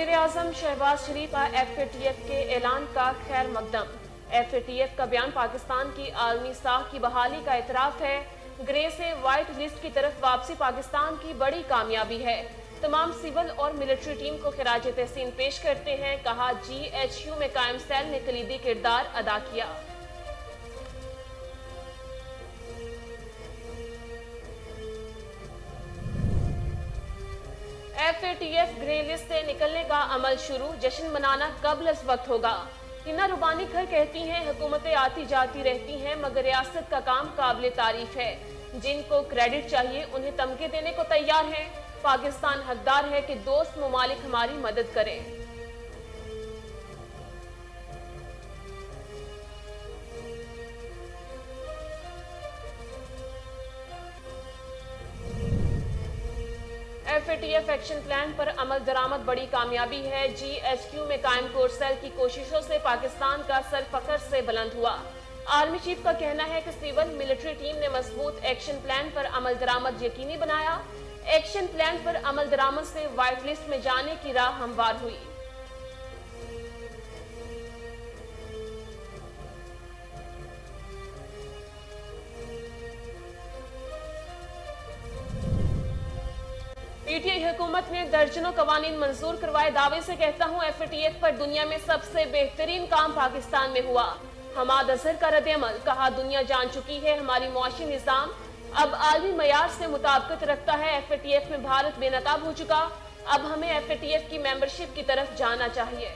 वजीर आजम शहबाज शरीफ का FATF के ऐलान का खैर मकदम। FATF का बयान पाकिस्तान की आलमी साख की बहाली का एतराफ है। ग्रे से व्हाइट लिस्ट की तरफ वापसी पाकिस्तान की बड़ी कामयाबी है। तमाम सिविल और मिलिट्री टीम को खिराज तहसीन पेश करते हैं। कहा GHQ में कायम सेल ने कलीदी किरदार अदा किया। FATF ग्रे लिस्ट से निकलने का अमल शुरू, जश्न मनाना कब्ल इस वक्त होगा। हिना रुबानी खर कहती हैं हुकूमतें आती जाती रहती हैं मगर रियासत का काम काबिल तारीफ है। जिनको क्रेडिट चाहिए उन्हें तमगे देने को तैयार हैं। पाकिस्तान हकदार है कि दोस्त मुमालिक हमारी मदद करें। FATF एक्शन प्लान पर अमल दरामद बड़ी कामयाबी है। GHQ में कायम कोर सेल की कोशिशों से पाकिस्तान का सर फखर से बुलंद हुआ। आर्मी चीफ का कहना है कि सिविल मिलिट्री टीम ने मजबूत एक्शन प्लान पर अमल दरामद यकीनी बनाया। एक्शन प्लान पर अमल दरामद से व्हाइट लिस्ट में जाने की राह हमवार हुई। PTI हुकूमत ने दर्जनों कवानीन मंजूर करवाए। दावे से कहता हूँ FATF पर दुनिया में सबसे बेहतरीन काम पाकिस्तान में हुआ। हमाद अजहर का रद्द-ए-अमल, कहा दुनिया जान चुकी है हमारी मुआशी निज़ाम अब आलमी मयार से मुताबिकत रखता है। FATF में भारत बेनकाब हो चुका, अब हमें FATF की मेंबरशिप की तरफ जाना चाहिए।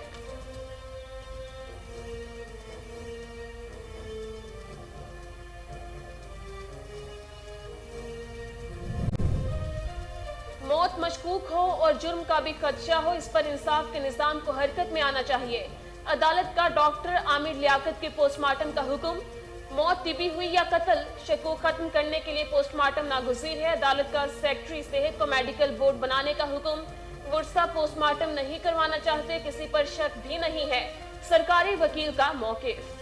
मौत मशकूक हो और जुर्म का भी खदशा हो, इस पर इंसाफ के निजाम को हरकत में आना चाहिए। अदालत का डॉक्टर आमिर लियाकत के पोस्टमार्टम का हुक्म। मौत तिबी हुई या कत्ल, शकूक खत्म करने के लिए पोस्टमार्टम नागुज़ीर है। अदालत का सेक्रेटरी सेहत को मेडिकल बोर्ड बनाने का हुक्म। गुरसा पोस्टमार्टम नहीं करवाना चाहते, किसी पर शक भी नहीं है। सरकारी वकील का मौक़िफ़।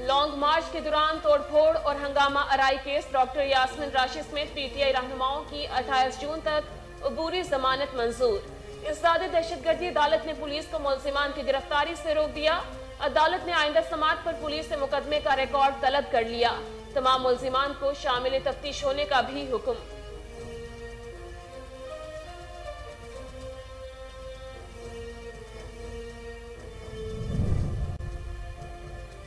लॉन्ग मार्च के दौरान तोड़फोड़ और हंगामा आराई केस। डॉक्टर यास्मिन राशिद समेत PTI रहनुमाओं की 28 जून तक अबूरी जमानत मंजूर। इस्तादे दहशतगर्दी अदालत ने पुलिस को मुलजिमान की गिरफ्तारी से रोक दिया। अदालत ने आइंदा समात पर पुलिस से मुकदमे का रिकॉर्ड तलब कर लिया। तमाम मुलजिमान को शामिल तफ्तीश होने का भी हुक्म।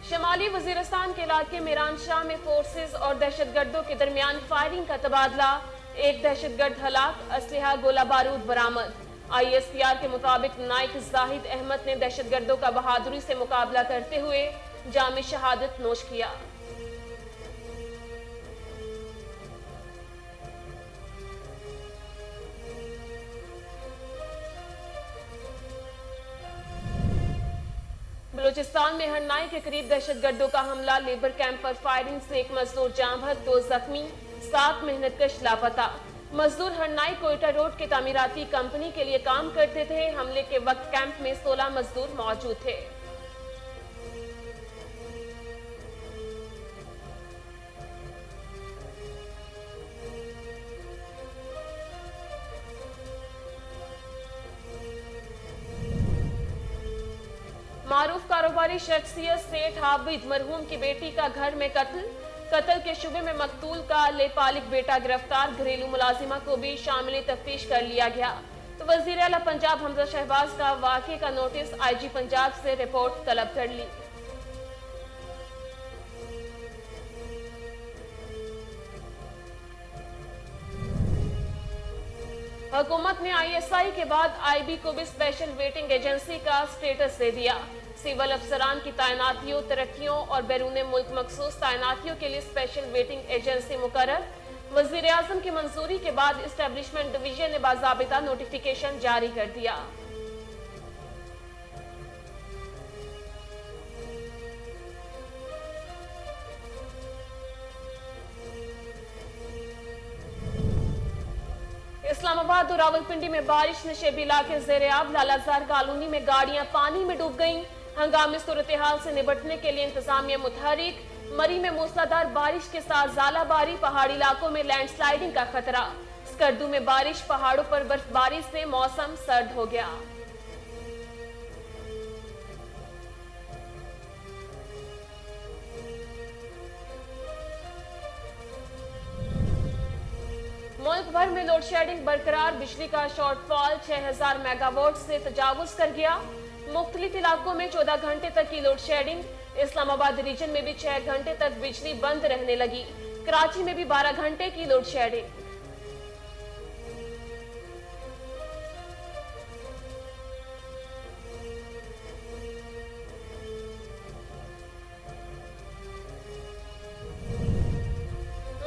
शमाली वजीरिस्तान के इलाके मीरान शाह में फोर्सेज और दहशतगर्दों के दरमियान फायरिंग का तबादला। एक दहशतगर्द हलाक, असलहा गोला बारूद बरामद। ISPR के मुताबिक नाइक जाहिद अहमद ने दहशतगर्दों का बहादुरी से मुकाबला करते हुए जाम शहादत नोश किया। बलूचिस्तान में हरनाई के करीब दहशतगर्दों का हमला। लेबर कैंप पर फायरिंग से एक मजदूर जाँ बहक, 2 जख्मी, 7 मेहनतकश लापता। मजदूर हरनाई कोयटा रोड के तामीराती कंपनी के लिए काम करते थे। हमले के वक्त कैंप में 16 मजदूर मौजूद थे। मारूफ कारोबारी शख्सियत सेठ आबिद मरहूम की बेटी का घर में कत्ल के शुबे में मकतूल का लेपालिक बेटा गिरफ्तार। घरेलू मुलाजिमा को भी शामिल तफ्तीश कर लिया गया। तो वजीर आला पंजाब हमजा शहबाज का वाक़े का नोटिस, IG पंजाब से रिपोर्ट तलब कर ली। हुकूमत ने ISI के बाद IB को भी स्पेशल वेटिंग एजेंसी का स्टेटस दे दिया। सिविल अफसरान की तैनातियों, तरक्कियों और बैरून मुल्क मखसूस तैनातियों के लिए स्पेशल वेटिंग एजेंसी मुकर्रर। वजीर आजम की मंजूरी के बाद इस्टेब्लिशमेंट डिवीजन ने बाज़ाबिता नोटिफिकेशन जारी कर दिया। इस्लामाबाद और रावलपिंडी में बारिश ने शहरी इलाके ज़ेर-ए-आब। लालाजार कॉलोनी में गाड़ियां पानी में डूब गईं। हंगामी सूरत हाल से निपटने के लिए इंतजामिया मुतहरिक। मरी में मूसलाधार बारिश के साथ ज़ालाबारी, पहाड़ी इलाकों में लैंडस्लाइडिंग का खतरा। स्कर्दू में बारिश, पहाड़ों पर बर्फबारी से मौसम सर्द हो गया। मुल्क भर में लोड शेडिंग बरकरार, बिजली का शॉर्टफॉल 6000 मेगावाट से तजावुज कर गया। मुख्तलिफ इलाकों में 14 घंटे तक की लोड शेडिंग। इस्लामाबाद रीजन में भी 6 घंटे तक बिजली बंद रहने लगी। कराची में भी 12 घंटे की लोड शेडिंग।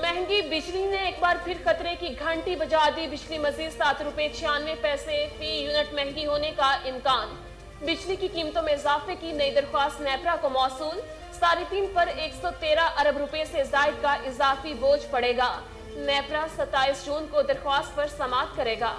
महंगी बिजली ने एक बार फिर खतरे की घंटी बजा दी। बिजली मजीद ₹7.96 फी यूनिट महंगी होने का इम्कान। बिजली की कीमतों में इजाफे की नई दरख्वास्त नेपरा को मौसूल। सारिफीन पर 113 अरब रुपए से जायद का इजाफी बोझ पड़ेगा। नेपरा 27 जून को दरख्वास्त पर समाअत करेगा।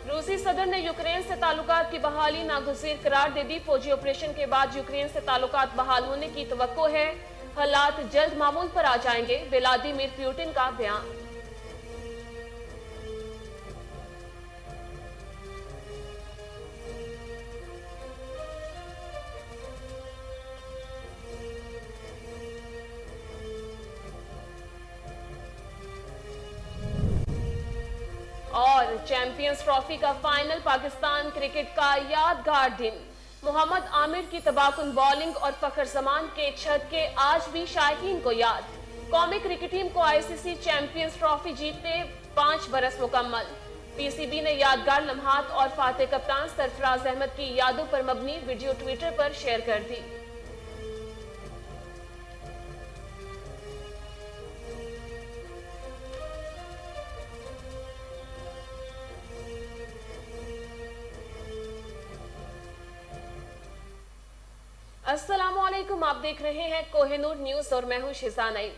रूसी सदर ने यूक्रेन से ताल्लुकात की बहाली नागुज़ीर करार दे दी। फौजी ऑपरेशन के बाद यूक्रेन से ताल्लुकात बहाल होने की तवक्को है। हालात जल्द मामूल पर आ जाएंगे, व्लादिमीर पुतिन का बयान। और चैंपियंस ट्रॉफी का फाइनल, पाकिस्तान क्रिकेट का यादगार दिन। मोहम्मद आमिर की तबाहकुन बॉलिंग और फखर जमान के छक्के आज भी शायकीन को याद। कौमी क्रिकेट टीम को आईसीसी चैंपियंस ट्रॉफी जीतते 5 बरस मुकम्मल। पीसीबी ने यादगार लम्हात और फातेह कप्तान सरफराज अहमद की यादों पर मबनी वीडियो ट्विटर पर शेयर कर दी। अस्सलामुअलैकुम, आप देख रहे हैं कोहिनूर न्यूज और मैं हूं शिजा नईम।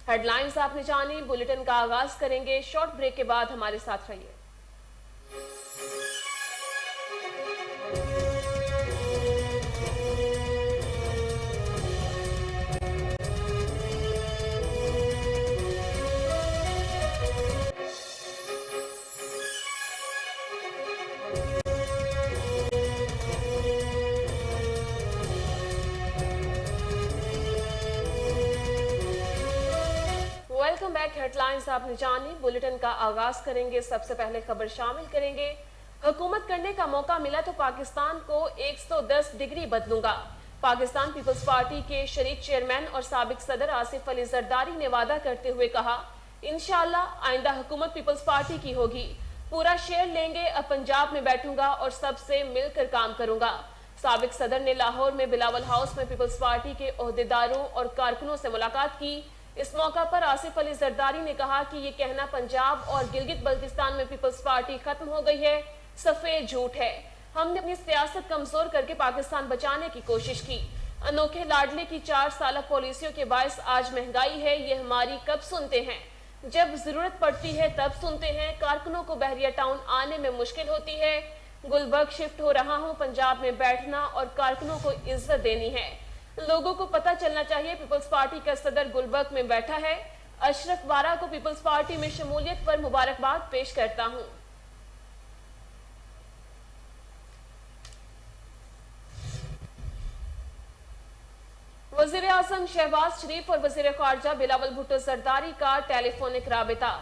हेडलाइंस आपने जानी, बुलेटिन का आगाज करेंगे शॉर्ट ब्रेक के बाद। हमारे साथ रहिए। Welcome back. हेडलाइंस आपने जानी, बुलेटिन का आगाज करेंगे। सबसे पहले खबर शामिल करेंगे। हुकूमत करने का मौका मिला तो पाकिस्तान को 110 डिग्री बदलूंगा। पाकिस्तान पीपल्स पार्टी के शरीक चेयरमैन और साबिक सदर आसिफ अली जरदारी ने वादा करते हुए कहा, इंशाअल्लाह आइंदा हुकूमत पीपल्स पार्टी की होगी। पूरा शेयर लेंगे, अब पंजाब में बैठूंगा और सबसे मिलकर काम करूंगा। साबिक सदर ने लाहौर में बिलावल हाउस में पीपल्स पार्टी के ओहदेदारों और कारकुनों से मुलाकात की। इस मौका पर आसिफ अली जरदारी ने कहा कि ये कहना पंजाब और गिलगित बल्तिस्तान में पीपल्स पार्टी खत्म हो गई है, सफेद झूठ है। हमने अपनी सियासत कमजोर करके पाकिस्तान बचाने की कोशिश की। अनोखे लाडले की 4 साल पॉलिसियों के बायस आज महंगाई है, ये हमारी कब सुनते हैं? जब जरूरत पड़ती है तब सुनते हैं। कारकुनों को बहरिया टाउन आने में मुश्किल होती है। गुलबर्ग शिफ्ट हो रहा हूँ, पंजाब में बैठना और कारकुनों को इज्जत देनी है। लोगों को पता चलना चाहिए पीपल्स पार्टी का सदर गुलबर्ग में बैठा है। अशरफ वारा को पीपल्स पार्टी में शमूलियत पर मुबारकबाद पेश करता हूं। वजीर आजम शहबाज शरीफ और वजीर खारजा बिलावल भुट्टो जरदारी का टेलीफोनिक राबिता।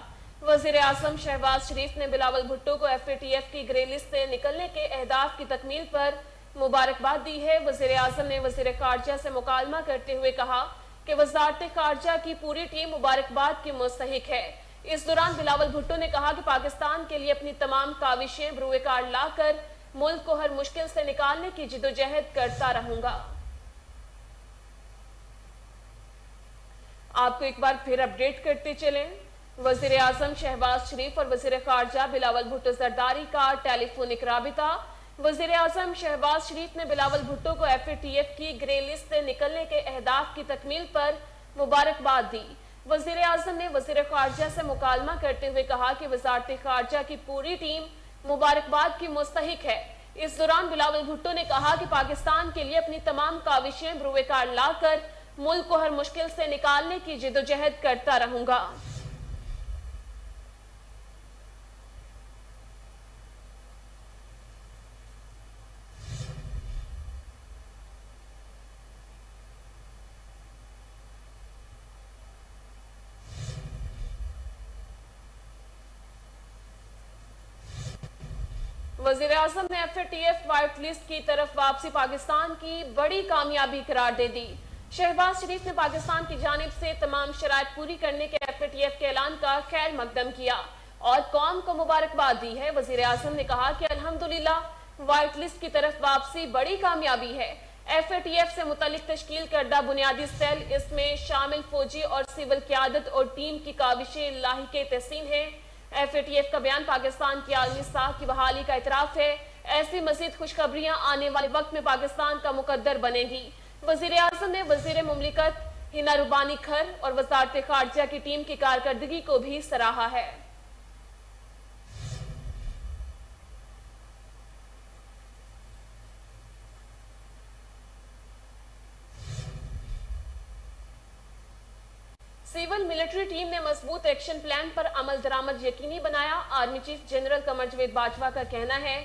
वजीर आजम शहबाज शरीफ ने बिलावल भुट्टो को FATF की ग्रे लिस्ट से निकलने के अहदाफ की तकमील पर मुबारकबाद दी है। वजीर आजम ने वजीर खारजा से मुकालमा करते हुए कहा कि वजारत खारजा की पूरी टीम मुबारकबाद की मुस्तहिक है। इस दौरान बिलावल भुट्टो ने कहा कि पाकिस्तान के लिए अपनी तमाम काविशें बरूए कार लाकर मुल्क को हर मुश्किल से निकालने की जिदोजहद करता रहूंगा। आपको एक बार फिर अपडेट करते चलें। वजीर आजम शहबाज शरीफ और वजीर खारजा बिलावल भुट्टो जरदारी का टेलीफोनिक राबिता। वजीर आजम शहबाज शरीफ ने बिलावल भुट्टो को FATF की ग्रे लिस्ट से निकलने के अहदाफ की तकमील पर मुबारकबाद दी। वजीर आजम ने वजीर खारजा से मुकालमा करते हुए कहा कि वजारत खारजा की पूरी टीम मुबारकबाद की मुस्तहिक है। इस दौरान बिलावल भुट्टो ने कहा कि पाकिस्तान के लिए अपनी तमाम काविशें बरूएकार लाकर मुल्क को हर मुश्किल से निकालने की जिद्दोजहद करता रहूंगा। वजीर आजम ने FATF व्हाइट लिस्ट की तरफ वापसी पाकिस्तान की बड़ी कामयाबी करार दे दी। शहबाज शरीफ ने पाकिस्तान की जानिब से तमाम शराइत पूरी करने के FATF के ऐलान का खैर मकदम किया और कौम को मुबारकबाद दी है। वजीर आजम ने कहा कि अल्हम्दुलिल्लाह व्हाइट लिस्ट की तरफ वापसी बड़ी कामयाबी है। FATF से मुतल्लिक तश्कील करदा बुनियादी सेल, इसमें शामिल फौजी और सिविल क़यादत और टीम की काविशें लाहिके तहसीन है। FATF का बयान पाकिस्तान की आलमी साख की बहाली का इतराफ है। ऐसी मजीद खुशखबरियां आने वाले वक्त में पाकिस्तान का मुकद्दर बनेगी। वजीर आजम ने वजीर मुमलिकत हिना रुबानी खर और वजारत खारजा की टीम की कारकर्दगी को भी सराहा है। सिविल मिलिट्री टीम ने मजबूत एक्शन प्लान पर अमल दरामद यकीनी बनाया। Army chief general Qamar Javed Bajwa का कहना है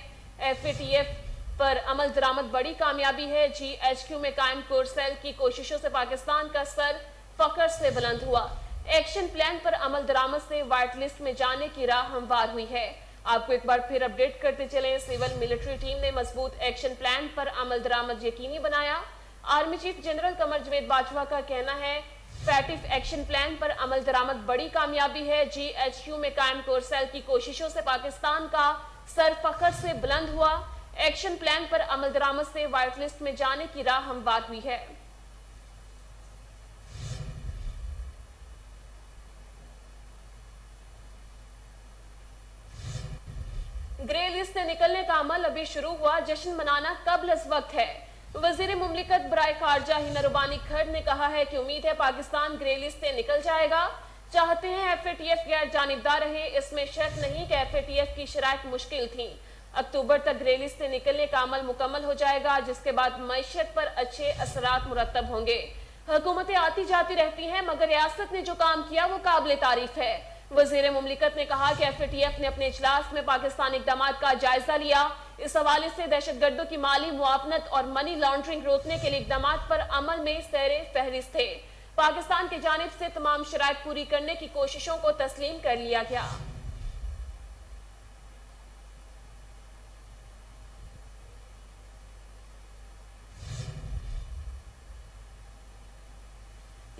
FATF पर अमल दरामद बड़ी कामयाबी है। GHQ में कायम कोर सेल की कोशिशों से पाकिस्तान का सर फखर से बुलंद हुआ। एक्शन प्लान पर अमल दरामद से व्हाइट लिस्ट में जाने की राह हमवार हुई है। आपको एक बार फिर अपडेट करते चले, सिविल मिलिट्री टीम ने मजबूत एक्शन प्लान पर अमल दरामद यकीनी बनाया। Army chief general Qamar Javed Bajwa का कहना है FATF एक्शन प्लान पर अमल दरामद बड़ी कामयाबी है। GHQ में कायम कोर सेल की कोशिशों से पाकिस्तान का सर फखर से बुलंद हुआ। एक्शन प्लान पर अमल दरामद से व्हाइट लिस्ट में जाने की राह हमवार हुई है। ग्रे लिस्ट से निकलने का अमल अभी शुरू हुआ, जश्न मनाना कब्ल अज़ वक्त है। वजीर मुमलिकत बराए खारजा हिना रुबानी खर ने कहा है कि उम्मीद है पाकिस्तान ग्रे लिस्ट से निकल जाएगा। चाहते हैं FATF गैर जानिबदार रहे। इसमें शक नहीं कि FATF की शराइत मुश्किल थी। अक्टूबर तक ग्रे लिस्ट से निकलने का अमल मुकम्मल हो जाएगा, जिसके बाद मईशत पर अच्छे असरात मुरतब होंगे। हुकूमतें आती जाती रहती हैं, मगर रियासत ने जो काम किया वो काबिल तारीफ है। वजीर मुमलिकत ने कहा कि FATF ने अपने इजलास में पाकिस्तानी इक़दामात का जायजा लिया। इस हवाले से दहशतगर्दों की माली मुआवनत और मनी लॉन्ड्रिंग रोकने के लिए इक़दामात पर अमल में सैरे फहरिस्त थे। पाकिस्तान की जानिब से तमाम शराइत पूरी करने की कोशिशों को तस्लीम कर लिया गया।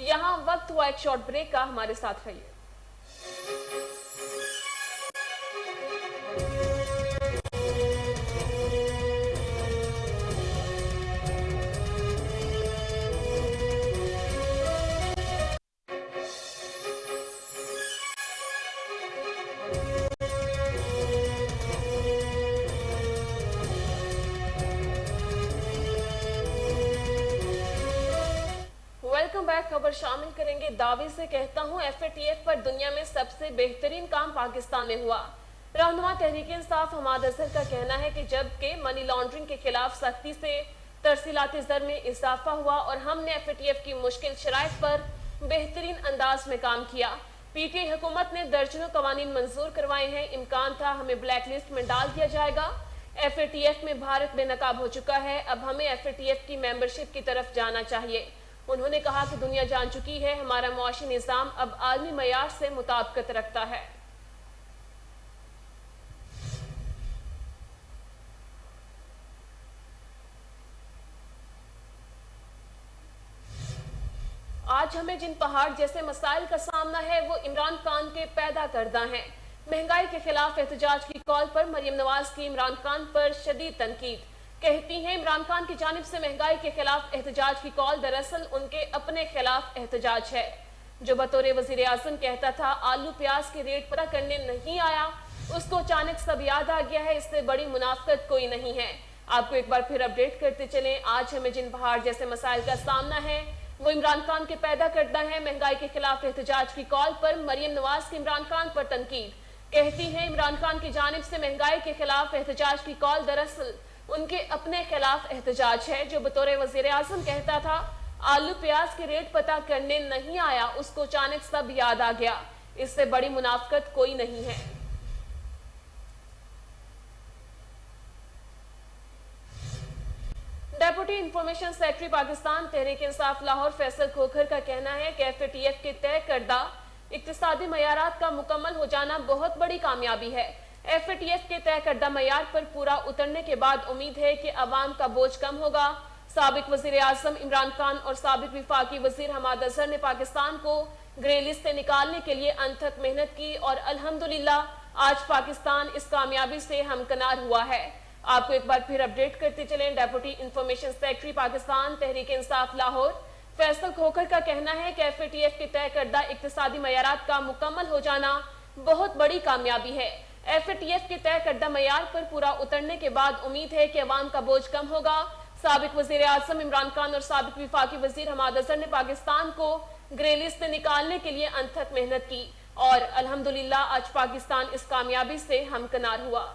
यहां वक्त हुआ एक शॉर्ट ब्रेक का, हमारे साथ रहिए। Welcome back. खबर शामिल करेंगे। दावे से कहता हूं FATF पर दुनिया में सबसे बेहतरीन काम पाकिस्तान में हुआ। रहनुमा तहरीक इंसाफ हमाद अजहर का कहना है कि जबकि मनी लॉन्ड्रिंग के खिलाफ सख्ती से तरसीलाती ज़र में इजाफा हुआ और हमने FATF की मुश्किल शराइत पर बेहतरीन अंदाज में काम किया। PTI हुकूमत ने दर्जनों कवानीन मंजूर करवाए हैं। इम्कान था हमें ब्लैक लिस्ट में डाल दिया जाएगा। FATF में भारत बेनकाब हो चुका है। अब हमें FATF की मेंबरशिप की तरफ जाना चाहिए। उन्होंने कहा कि दुनिया जान चुकी है हमारा मुआशी निज़ाम अब आलमी मयार से मुताबिकत रखता है। आज हमें जिन पहाड़ जैसे मसाइल का सामना है वो इमरान खान के पैदा करदा हैं। महंगाई के खिलाफ एहतजाज की कॉल पर मरियम नवाज की इमरान खान पर शदीद तनकीद। कहती हैं इमरान खान की जानिब से महंगाई के खिलाफ एहतजाज की कॉल दरअसल उनके अपने खिलाफ एहतजाज है। जो बतौर वजीर आजम कहता था आलू प्याज के रेट पता करने नहीं आया, उसको अचानक सब याद आ गया है। इससे बड़ी मुनाफिकत कोई नहीं है। आपको एक बार फिर अपडेट करते चलें। आज हमें जिन पहाड़ जैसे मसाइल का सामना है वो इमरान खान के पैदा करदा है। महंगाई के खिलाफ एहतजाज की कॉल पर मरियम नवाज की इमरान खान पर तनकीद। कहती हैं इमरान खान की जानिब से महंगाई के खिलाफ एहतजाज की कॉल दरअसल उनके अपने खिलाफ एहतजाज है। जो बतौर वजीर आजम कहता था आलू प्याज के रेट पता करने नहीं आया, उसको अचानक सब याद आ गया। इससे बड़ी मुनाफकत कोई नहीं है। Deputy information secretary Pakistan Tehreek Insaf Lahore Faisal Khokhar का कहना है कि FATF के तय करदा इक्तिसादी मयारात का मुकम्मल हो जाना बहुत बड़ी कामयाबी है। FATF के तय करदा मयार पर पूरा उतरने के बाद उम्मीद है कि अवाम का बोझ कम होगा। साबिक वजीर आजम इमरान खान और साबिक विफाकी वजीर हमाद अजहर ने पाकिस्तान को ग्रे लिस्ट से निकालने के लिए अनथक मेहनत की और अल्हम्दुलिल्लाह आज पाकिस्तान इस कामयाबी से हमकनार हुआ है। आपको एक बार फिर अपडेट करते चलें। Deputy information secretary Pakistan Tehreek Insaf Lahore Faisal Khokhar का कहना है कि FATF के तय करदा इक्तिसादी मयारात का मुकम्मल हो जाना बहुत बड़ी कामयाबी है। FATF के तय करदा मयार पर पूरा उतरने के बाद उम्मीद है कि अवाम का बोझ कम होगा। साबिक वजीर आजम इमरान खान और साबिक विफाकी वजीर हमाद अजहर ने पाकिस्तान को ग्रे लिस्ट से निकालने के लिए अनथक मेहनत की और अल्हम्दुलिल्लाह आज पाकिस्तान इस कामयाबी से हमकनार हुआ।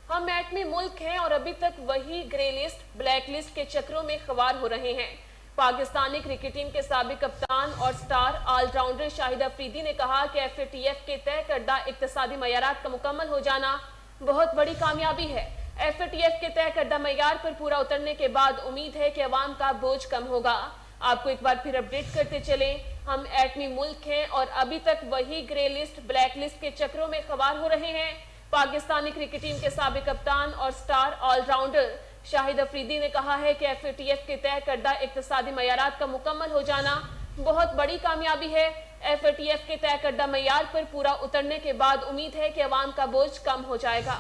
हम एटमी मुल्क हैं और अभी तक वही ग्रे लिस्ट ब्लैक लिस्ट के चक्रों में खवार हो रहे हैं। पाकिस्तानी क्रिकेट टीम के साबिक कप्तान और स्टार ऑलराउंडर शाहिद अफरीदी ने कहा कि FATF के तय करदा इक्तिसादी मयारात का मुकम्मल हो जाना बहुत बड़ी कामयाबी है। FATF के तय करदा मयार पर पूरा उतरने के बाद उम्मीद है कि अवाम का बोझ कम होगा। आपको एक बार फिर अपडेट करते चले। हम एटमी मुल्क हैं और अभी तक वही ग्रे लिस्ट ब्लैक लिस्ट के चक्रों में खवार हो रहे हैं। पाकिस्तानी क्रिकेट टीम के साबिक कप्तान और स्टार ऑलराउंडर शाहिद अफरीदी ने कहा है कि FATF के तय करदा इक्तिसादी मयारात का मुकम्मल हो जाना बहुत बड़ी कामयाबी है। FATF के तय करदा मयार पर पूरा उतरने के बाद उम्मीद है कि अवाम का बोझ कम हो जाएगा।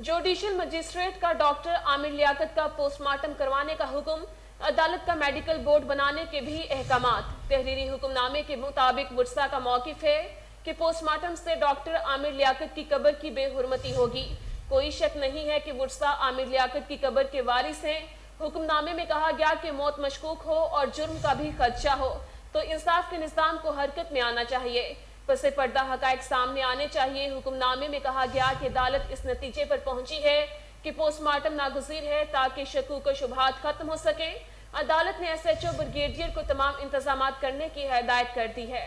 जुडिशियल मजिस्ट्रेट का डॉक्टर आमिर लियाकत का पोस्टमार्टम करवाने का हुक्म। अदालत का मेडिकल बोर्ड बनाने के भी अहकामात। तहरीरी हुक्मनामे के मुताबिक वुर्सा का मौकिफ है कि पोस्टमार्टम से डॉक्टर आमिर लियाकत की कब्र की बेहुरमती होगी। कोई शक नहीं है कि वुर्सा आमिर लियाकत की कब्र के वारिस हैं। हुक्मनामे में कहा गया कि मौत मशकूक हो और जुर्म का भी खदशा हो तो इंसाफ के निज़ाम को हरकत में आना चाहिए, पसे पर्दा हकायक सामने आने चाहिए। हुक्मनामे में कहा गया कि अदालत इस नतीजे पर पहुंची है कि पोस्टमार्टम नागुज़ीर है ताकि शकूक व शुबहात खत्म हो सके। अदालत ने SHO ब्रिगेडियर को तमाम इंतजामात करने की हिदायत कर दी है।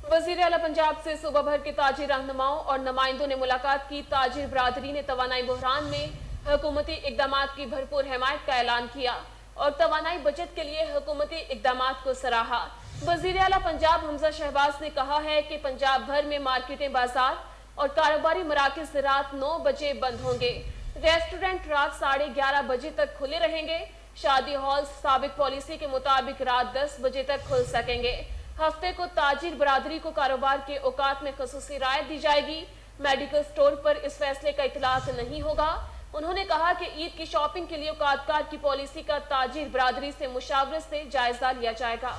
वजीर आला पंजाब से सूबा भर के ताजिर रहनुमाओं और नुमाइंदों ने मुलाकात की। ताजिर बरादरी ने तवानाई बहरान में हुकूमती इकदामात की भरपूर हिमायत का ऐलान किया और तवानाई बचत के लिए हुकूमती इकदामात को सराहा। वजीर आला पंजाब हमजा शहबाज ने कहा है कि पंजाब भर में मार्केटें, बाजार और कारोबारी मराकज रात 9 बजे बंद होंगे। रेस्टोरेंट रात 11:30 बजे तक खुले रहेंगे। शादी हॉल साबिक पॉलिसी के मुताबिक रात 10 बजे तक खुल सकेंगे। हफ्ते को ताजिर बरादरी को कारोबार के औकात में खसूसी रायत दी जाएगी। मेडिकल स्टोर पर इस फैसले का इतलाक नहीं होगा। उन्होंने कहा कि ईद की शॉपिंग के लिए औकातकार की पॉलिसी का ताजिर बरादरी से मुशावरत से जायजा लिया जाएगा।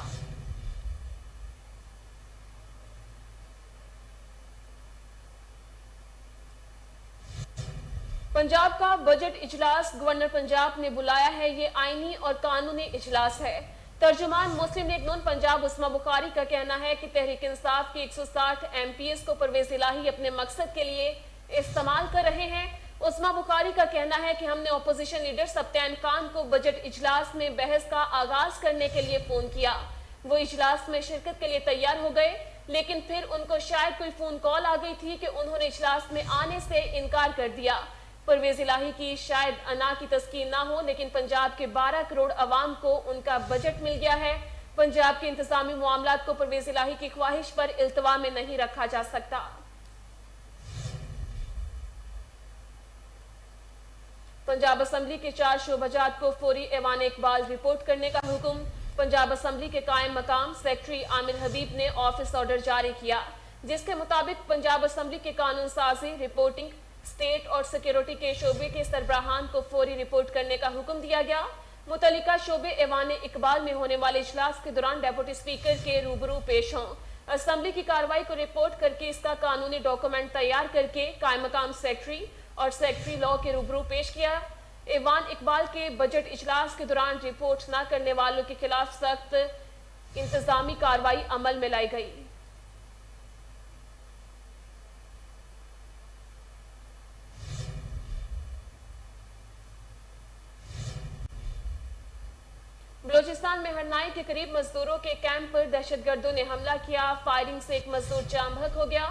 पंजाब का बजट इजलास गवर्नर पंजाब ने बुलाया है। ये आईनी और कानूनी इजलास है। तर्जुमान मुस्लिम लीग नून पंजाब उस्मा बुखारी का कहना है कि तहरीक इंसाफ के 160 MPs को परवेज इलाही अपने मकसद के लिए इस्तेमाल कर रहे हैं। उस्मा बुखारी का कहना है कि हमने अपोजिशन लीडर सब्तैन खान को बजट इजलास में बहस का आगाज करने के लिए फोन किया। वो इजलास में शिरकत के लिए तैयार हो गए, लेकिन फिर उनको शायद कोई फोन कॉल आ गई थी कि उन्होंने इजलास में आने से इनकार कर दिया। परवेज इलाही की शायद अना की तस्कीन ना हो, लेकिन पंजाब के 12 करोड़ अवाम को उनका बजट मिल गया है। पंजाब के इंतजामी मामलात को परवेज इलाही की ख्वाहिश पर इल्तवा में नहीं रखा जा सकता। पंजाब असम्बली के 4 शोबाजात को फौरी ऐवान इकबाल रिपोर्ट करने का हुक्म। पंजाब असम्बली के कायम मकाम सेक्रेटरी आमिर हबीब ने ऑफिस ऑर्डर जारी किया। جس کے مطابق پنجاب اسمبلی کے قانون سازی، رپورٹنگ، اسٹیٹ اور سیکیورٹی کے شعبے کے سربراہان کو فوری رپورٹ کرنے کا حکم دیا گیا۔ متعلقہ شعبے ایوان اقبال میں ہونے والے اجلاس کے دوران ڈیپوٹی اسپیکر کے روبرو پیش ہوں، اسمبلی کی کارروائی کو رپورٹ کر کے اس کا قانونی ڈاکومنٹ تیار کر کے قائم مقام سیکرٹری اور سیکرٹری لاء کے روبرو پیش کیا۔ ایوان اقبال کے بجٹ اجلاس کے دوران رپورٹ نہ کرنے والوں کے خلاف سخت انتظامی کارروائی عمل میں لائی گئی۔ بلوچستان میں ہرنائی کے قریب مزدوروں کے کیمپ پر دہشت گردوں نے حملہ کیا، فائرنگ سے ایک مزدور جاں بحق ہو گیا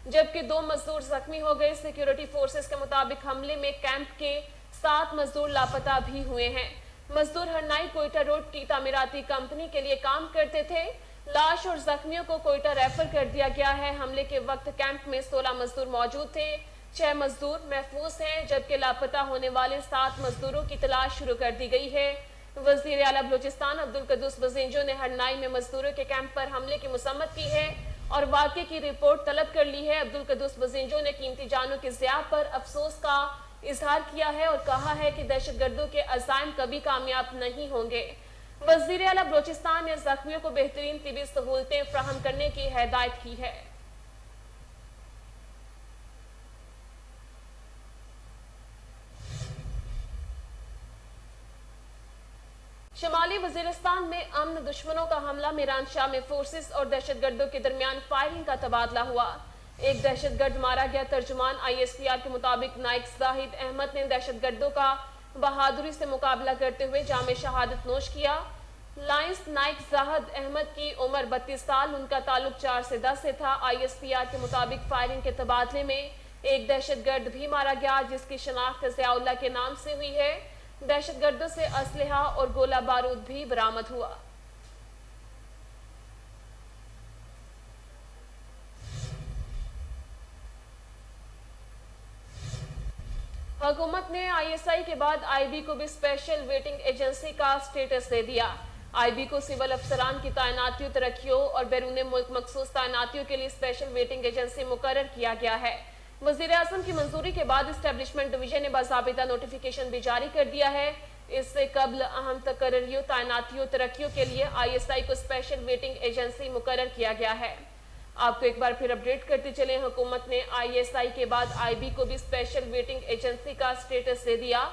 جبکہ 2 مزدور زخمی ہو گئے۔ سیکیورٹی فورسز کے مطابق حملے میں کیمپ کے 7 مزدور لاپتہ بھی ہوئے ہیں۔ مزدور ہرنائی کوئٹہ روڈ کی تعمیراتی کمپنی کے لیے کام کرتے تھے۔ لاش اور زخمیوں کو کوئٹہ ریفر کر دیا گیا ہے۔ حملے کے وقت کیمپ میں 16 مزدور موجود تھے، 6 مزدور محفوظ ہیں جبکہ لاپتہ ہونے والے 7 مزدوروں کی تلاش شروع کر دی گئی ہے۔ وزیر اعلیٰ بلوچستان عبدالقدوس بزنجو نے ہرنائی میں مزدوروں کے کیمپ پر حملے کی مذمت کی ہے اور واقعے کی رپورٹ طلب کر لی ہے۔ عبدالقدوس بزنجو نے قیمتی جانوں کی ضیاع پر افسوس کا اظہار کیا ہے اور کہا ہے کہ دہشت گردوں کے عزائم کبھی کامیاب نہیں ہوں گے۔ وزیر اعلیٰ بلوچستان نے زخمیوں کو بہترین طبی سہولتیں فراہم کرنے کی ہدایت کی ہے۔ شمالی وزیرستان میں امن دشمنوں کا حملہ میران شاہ میں فورسز اور دہشت گردوں کے درمیان فائرنگ کا تبادلہ ہوا۔ ایک دہشت گرد مارا گیا۔ ترجمان ISPR کے مطابق نائک زاہد احمد نے دہشت گردوں کا بہادری سے مقابلہ کرتے ہوئے جام شہادت نوش کیا۔ لائنس نائک زاہد احمد کی عمر 32 سال، ان کا تعلق 4 سے 10 سے تھا۔ ISPR کے مطابق فائرنگ کے تبادلے میں ایک دہشت گرد بھی مارا گیا جس کی شناخت ضیاء اللہ کے نام سے ہوئی ہے۔ دہشت گردوں سے اسلحہ اور گولہ بارود بھی برآمد ہوا۔ حکومت نے ISI کے بعد IB کو بھی اسپیشل ویٹنگ ایجنسی کا سٹیٹس دے دیا۔ IB کو سول افسران کی تعیناتیوں، ترقیوں اور بیرون ملک مخصوص تعیناتیوں کے لیے اسپیشل ویٹنگ ایجنسی مقرر کیا گیا ہے۔ وزیر اعظم کی منظوری کے بعد اسٹیبلشمنٹ ڈویژن نے باضابطہ نوٹیفیکیشن بھی جاری کر دیا ہے۔ اس سے قبل اہم تقرریوں، تعیناتیوں، ترقیوں کے لیے ISI کو اسپیشل ویٹنگ ایجنسی مقرر کیا گیا ہے۔ آپ کو ایک بار پھر اپڈیٹ کرتے چلیں، حکومت نے ISI کے بعد IB کو بھی اسپیشل ویٹنگ ایجنسی کا سٹیٹس دے دیا۔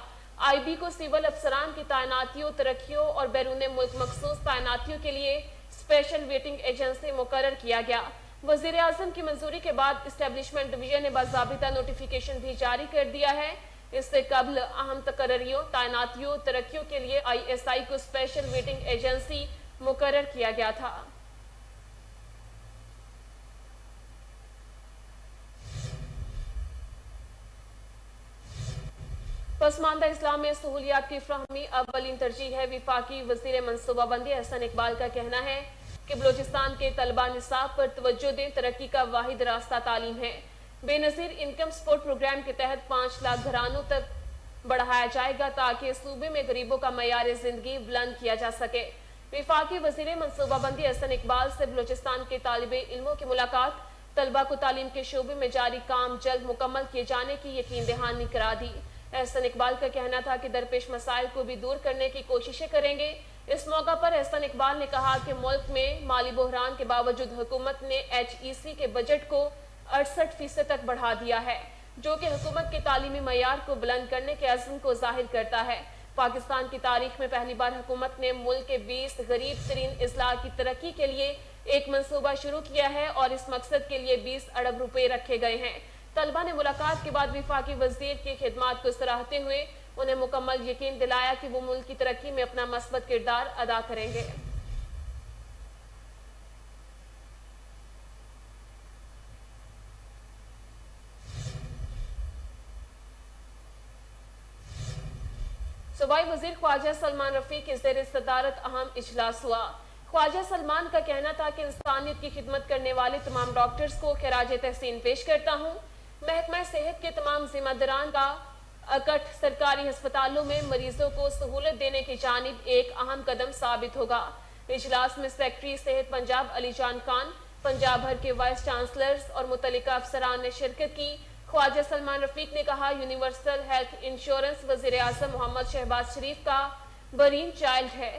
IB کو سول افسران کی تعیناتیوں، ترقیوں اور بیرون ملک مخصوص تعیناتیوں کے لیے اسپیشل ویٹنگ ایجنسی مقرر کیا گیا۔ وزیر اعظم کی منظوری کے بعد اسٹیبلشمنٹ ڈویژن نے باضابطہ نوٹیفیکیشن بھی جاری کر دیا ہے۔ اس سے قبل اہم تقرریوں، تعیناتیوں، ترقیوں کے لیے ISI کو اسپیشل ویٹنگ ایجنسی مقرر کیا گیا تھا۔ پسماندہ اسلام میں سہولیات کی فراہمی اولین ترجیح ہے۔ وفاقی وزیر منصوبہ بندی احسن اقبال کا کہنا ہے کہ بلوچستان کے طلبہ نصاب پر توجہ دیں، ترقی کا واحد راستہ تعلیم ہے۔ بے نظیر انکم سپورٹ پروگرام کے تحت 5 لاکھ گھرانوں تک بڑھایا جائے گا تاکہ صوبے میں غریبوں کا معیار زندگی بلند کیا جا سکے۔ وفاقی وزیر منصوبہ بندی احسن اقبال سے بلوچستان کے طالب علموں کی ملاقات طلبہ کو تعلیم کے شعبے میں جاری کام جلد مکمل کیے جانے کی یقین دہانی کرا دی۔ احسن اقبال کا کہنا تھا کہ درپیش مسائل کو بھی دور کرنے کی کوششیں کریں گے۔ اس موقع پر احسن اقبال نے کہا کہ ملک میں مالی بحران کے باوجود حکومت نے HEC کے بجٹ کو 68% تک بڑھا دیا ہے، جو کہ حکومت کے تعلیمی معیار کو بلند کرنے کے عزم کو ظاہر کرتا ہے۔ پاکستان کی تاریخ میں پہلی بار حکومت نے ملک کے 20 غریب ترین اضلاع کی ترقی کے لیے ایک منصوبہ شروع کیا ہے اور اس مقصد کے لیے 20 ارب روپے رکھے گئے ہیں۔ طلبہ نے ملاقات کے بعد وفاقی وزیر کی خدمات کو سراہتے ہوئے انہیں مکمل یقین دلایا کہ وہ ملک کی ترقی میں اپنا مثبت کردار ادا کریں گے۔ صوبائی وزیر خواجہ سلمان رفیق کی زیر صدارت اہم اجلاس ہوا۔ خواجہ سلمان کا کہنا تھا کہ انسانیت کی خدمت کرنے والے تمام ڈاکٹرز کو خراج تحسین پیش کرتا ہوں۔ محکمہ صحت کے تمام ذمہ داران کا اکٹھ سرکاری ہسپتالوں میں مریضوں کو سہولت دینے کی جانب ایک اہم قدم ثابت ہوگا۔ اجلاس میں سیکرٹری صحت پنجاب علی جان خان، पंजाब भर के वाइस चांसलर्स और मुतल्लिका अफसरान ने शिरकत की। ख्वाजा सलमान रफीक ने कहा, यूनिवर्सल हेल्थ इंश्योरेंस वज़ीर आज़म मोहम्मद शहबाज शरीफ का बरीन चाइल्ड है।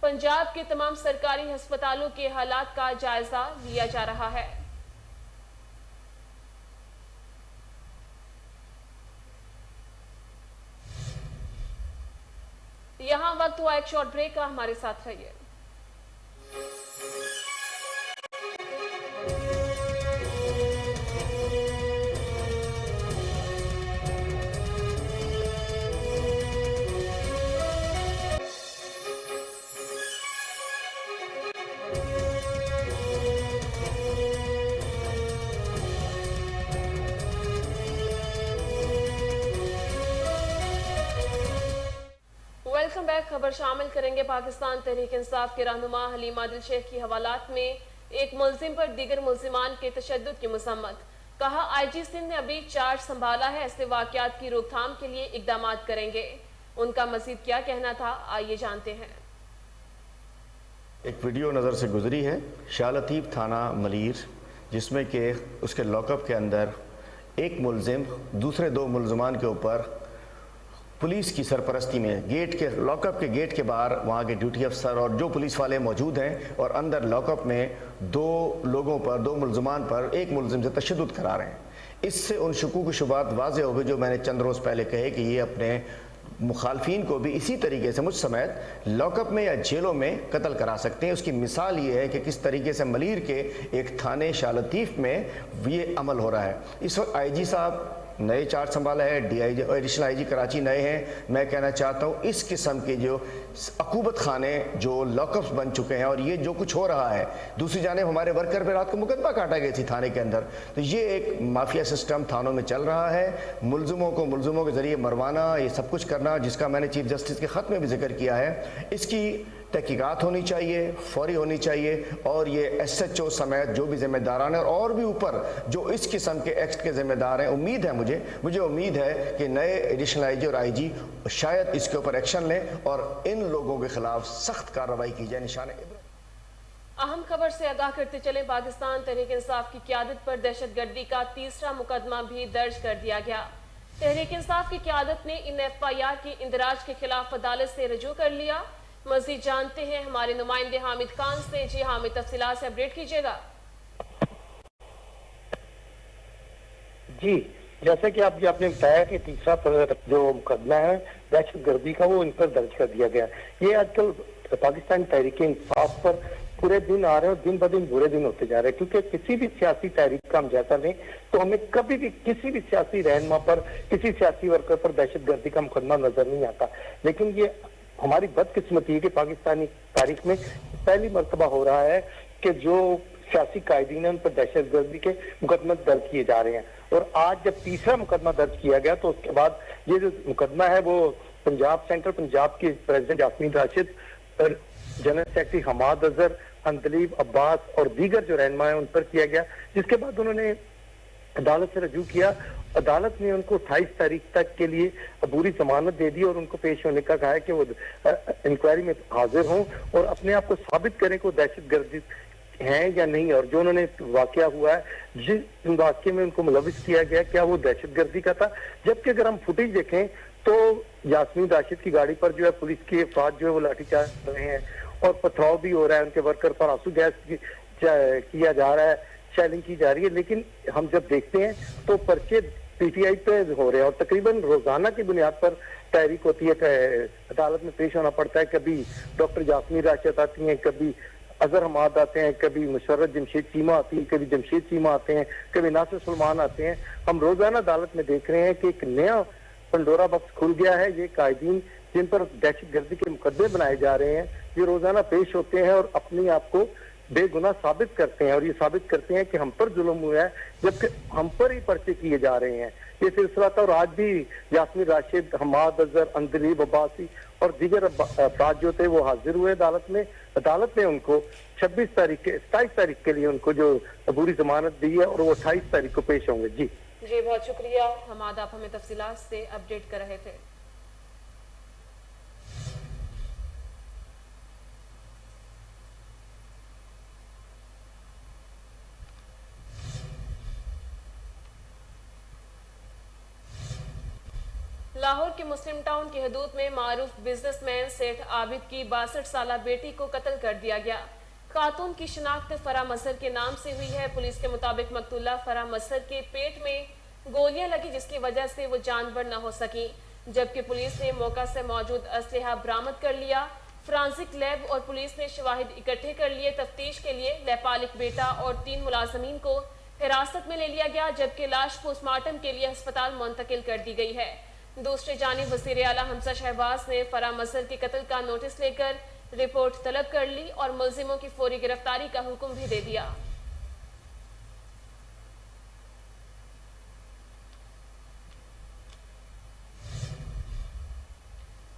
पंजाब के तमाम सरकारी अस्पतालों के हालात का जायजा लिया जा रहा है। यहाँ वक्त हुआ एक शॉर्ट ब्रेक का, हमारे साथ रहिए। Welcome back. खबर शामिल करेंगे पाकिस्तान तहरीक इंसाफ के रहनुमा हलीम आदिल शेख की हवालात में एक मुल्जिम पर दीगर मुल्जिमान के तशद्दुद की मजम्मत। कहा, IG सिंध ने अभी चार्ज संभाला है, ऐसे वाकयात की रोकथाम के लिए इकदाम करेंगे। उनका मजीद क्या कहना था, आइए जानते हैं। एक वीडियो नज़र से गुजरी है शाह लतीफ़ थाना मलीर, जिसमें कि उसके लॉकअप के अंदर एक मुल्जिम दूसरे दो मुल्जिमान के ऊपर पुलिस की सरपरस्ती में गेट के लॉकअप के गेट के बाहर वहाँ के ड्यूटी अफसर और जो पुलिस वाले मौजूद हैं और अंदर लॉकअप में दो लोगों पर, दो मुल्जिमान पर एक मुल्जिम से तशद्दुद करा रहे हैं। इससे उन शुकूक शुबात वाज़े हो गए जो मैंने चंद रोज़ पहले कहे कि ये अपने मुखालफिन को भी इसी तरीके से मुझ समेत लॉकअप में या जेलों में कत्ल करा सकते हैं। उसकी मिसाल ये है कि किस तरीके से मलीर के एक थाने शाह लतीफ़ में ये अमल हो रहा है। इस वक्त IG साहब नए चार्ज संभाला है, DIG एडिशनल IG कराची नए हैं। मैं कहना चाहता हूँ इस किस्म के जो अकूबत खाने जो लॉकअप्स बन चुके हैं और ये जो कुछ हो रहा है, दूसरी जानिब हमारे वर्कर पे रात को मुकदमा काटा गया थी थाने के अंदर, तो ये एक माफिया सिस्टम थानों में चल रहा है। मुल्जिमों के ज़रिए मरवाना, ये सब कुछ करना, जिसका मैंने चीफ जस्टिस के ख़त में भी जिक्र किया है। इसकी तहकीकात होनी चाहिए, फौरी होनी चाहिए और ये SHO समेत जो भी जिम्मेदारान हैं और भी ऊपर जो इस किस्म के एक्ट के जिम्मेदार हैं, उम्मीद है मुझे उम्मीद है कि नए एडिशनल IG और IG शायद इसके ऊपर एक्शन लें और इन लोगों के खिलाफ सख्त कार्रवाई की जाए। निशान अहम खबर से आगाह करते चले, पाकिस्तान तहरीक इंसाफ की क़यादत पर दहशतगर्दी का तीसरा मुकदमा भी दर्ज कर दिया गया। तहरीक इंसाफ की क़यादत ने इन FIR की इंदराज के खिलाफ अदालत से रजू कर लिया। मजीद जानते हैं हमारे नुमाइंदे हामिद खान से। जी हामिद, तफसीलात से अपडेट कीजिएगा। जी, जैसे कि आपने बताया कि तीसरा जो मुकदमा है दहशतगर्दी का, वो इन पर दर्ज कर दिया गया। ये आजकल पाकिस्तान तहरीक इंसाफ पर पूरे दिन आ रहे हैं और दिन ब दिन बुरे दिन होते जा रहे हैं, क्योंकि किसी भी सियासी तहरीक का हम जायजा लें तो हमें कभी भी किसी भी सियासी रहनुमा पर, किसी सियासी वर्कर पर दहशतगर्दी का मुकदमा नजर नहीं आता। लेकिन ये हमारी बदकिस्मती है कि पाकिस्तानी तारीख में पहली मर्तबा हो रहा है कि जो सियासी कायदीन है उन पर दहशतगर्दी के मुकदमे दर्ज किए जा रहे हैं। और आज जब तीसरा मुकदमा दर्ज किया गया तो उसके बाद ये जो मुकदमा है वो सेंट्रल पंजाब के president Yasmeen Rashid, general secretary Hammad Azhar, Andleeb Abbas और दीगर जो रहनुमा है उन पर किया गया, जिसके बाद उन्होंने अदालत से रजू किया। अदालत ने उनको 28 तारीख तक के लिए अबूरी जमानत दे दी और उनको पेश होने का कहा है कि वो इंक्वायरी में हाजिर हों और अपने आप को साबित करें कि वो दहशतगर्दी हैं या नहीं, और जो उन्होंने वाकया हुआ है, जिस वाकये में उनको मुलविस किया गया, क्या वो दहशतगर्दी का था। जबकि अगर हम फुटेज देखें तो यास्मीन राशिद की गाड़ी पर जो है पुलिस के अफराद जो है वो लाठीचार्ज कर रहे हैं और पथराव भी हो रहा है, उनके वर्कर पर आंसू गैस किया जा रहा है, शेलिंग की जा रही है। लेकिन हम जब देखते हैं तो पर्चे PTI पे हो रहे हैं और तकरीबन रोजाना की बुनियाद पर तहरीक होती है, अदालत में पेश होना पड़ता है। कभी डॉक्टर यास्मीन राशिद आती हैं, कभी अजहर हमाद आते हैं, कभी मुशर्रत जमशेद चीमा आती है, कभी जमशेद चीमा आते हैं, कभी नासिर सलमान आते हैं। हम रोजाना अदालत में देख रहे हैं कि एक नया पंडोरा बॉक्स खुल गया है। ये कायदीन जिन पर दहशतगर्दी के मुकदमे बनाए जा रहे हैं, ये रोजाना पेश होते हैं और अपने आप को बेगुनाह साबित करते हैं और ये साबित करते हैं कि हम पर जुल्म हुआ है, जबकि हम पर ही पर्चे किए जा रहे हैं। ये सिलसिला था और आज भी यास्मीन राशिद, हमाद अजहर, अंदलीब अब्बासी और दीगर अफराद जो थे वो हाजिर हुए अदालत में। अदालत ने उनको 27 तारीख के लिए उनको जो अबूरी जमानत दी है और वो 28 तारीख को पेश होंगे। जी बहुत शुक्रिया हमाद, आप हमें तफसीलात से अपडेट कर रहे थे। لاہور کے مسلم ٹاؤن کی حدود میں معروف بزنس مین سیٹھ عابد کی 62 سالہ بیٹی کو قتل کر دیا گیا۔ خاتون کی شناخت فرح مظہر کے نام سے ہوئی ہے۔ پولیس کے مطابق مقتولہ فرح مظہر کے پیٹ میں گولیاں لگی جس کی وجہ سے وہ جانبر نہ ہو سکی، جبکہ پولیس نے موقع سے موجود اسلحہ برآمد کر لیا۔ فرانسک لیب اور پولیس نے شواہد اکٹھے کر لیے۔ تفتیش کے لیے لیپالک بیٹا اور 3 ملازمین کو حراست میں لے لیا گیا، جبکہ لاش پوسٹ مارٹم کے لیے ہسپتال منتقل کر دی گئی ہے۔ دوسری جانب وزیر اعلیٰ حمزہ شہباز نے فرح مظہر کے قتل کا نوٹس لے کر رپورٹ طلب کر لی اور ملزموں کی فوری گرفتاری کا حکم بھی دے دیا۔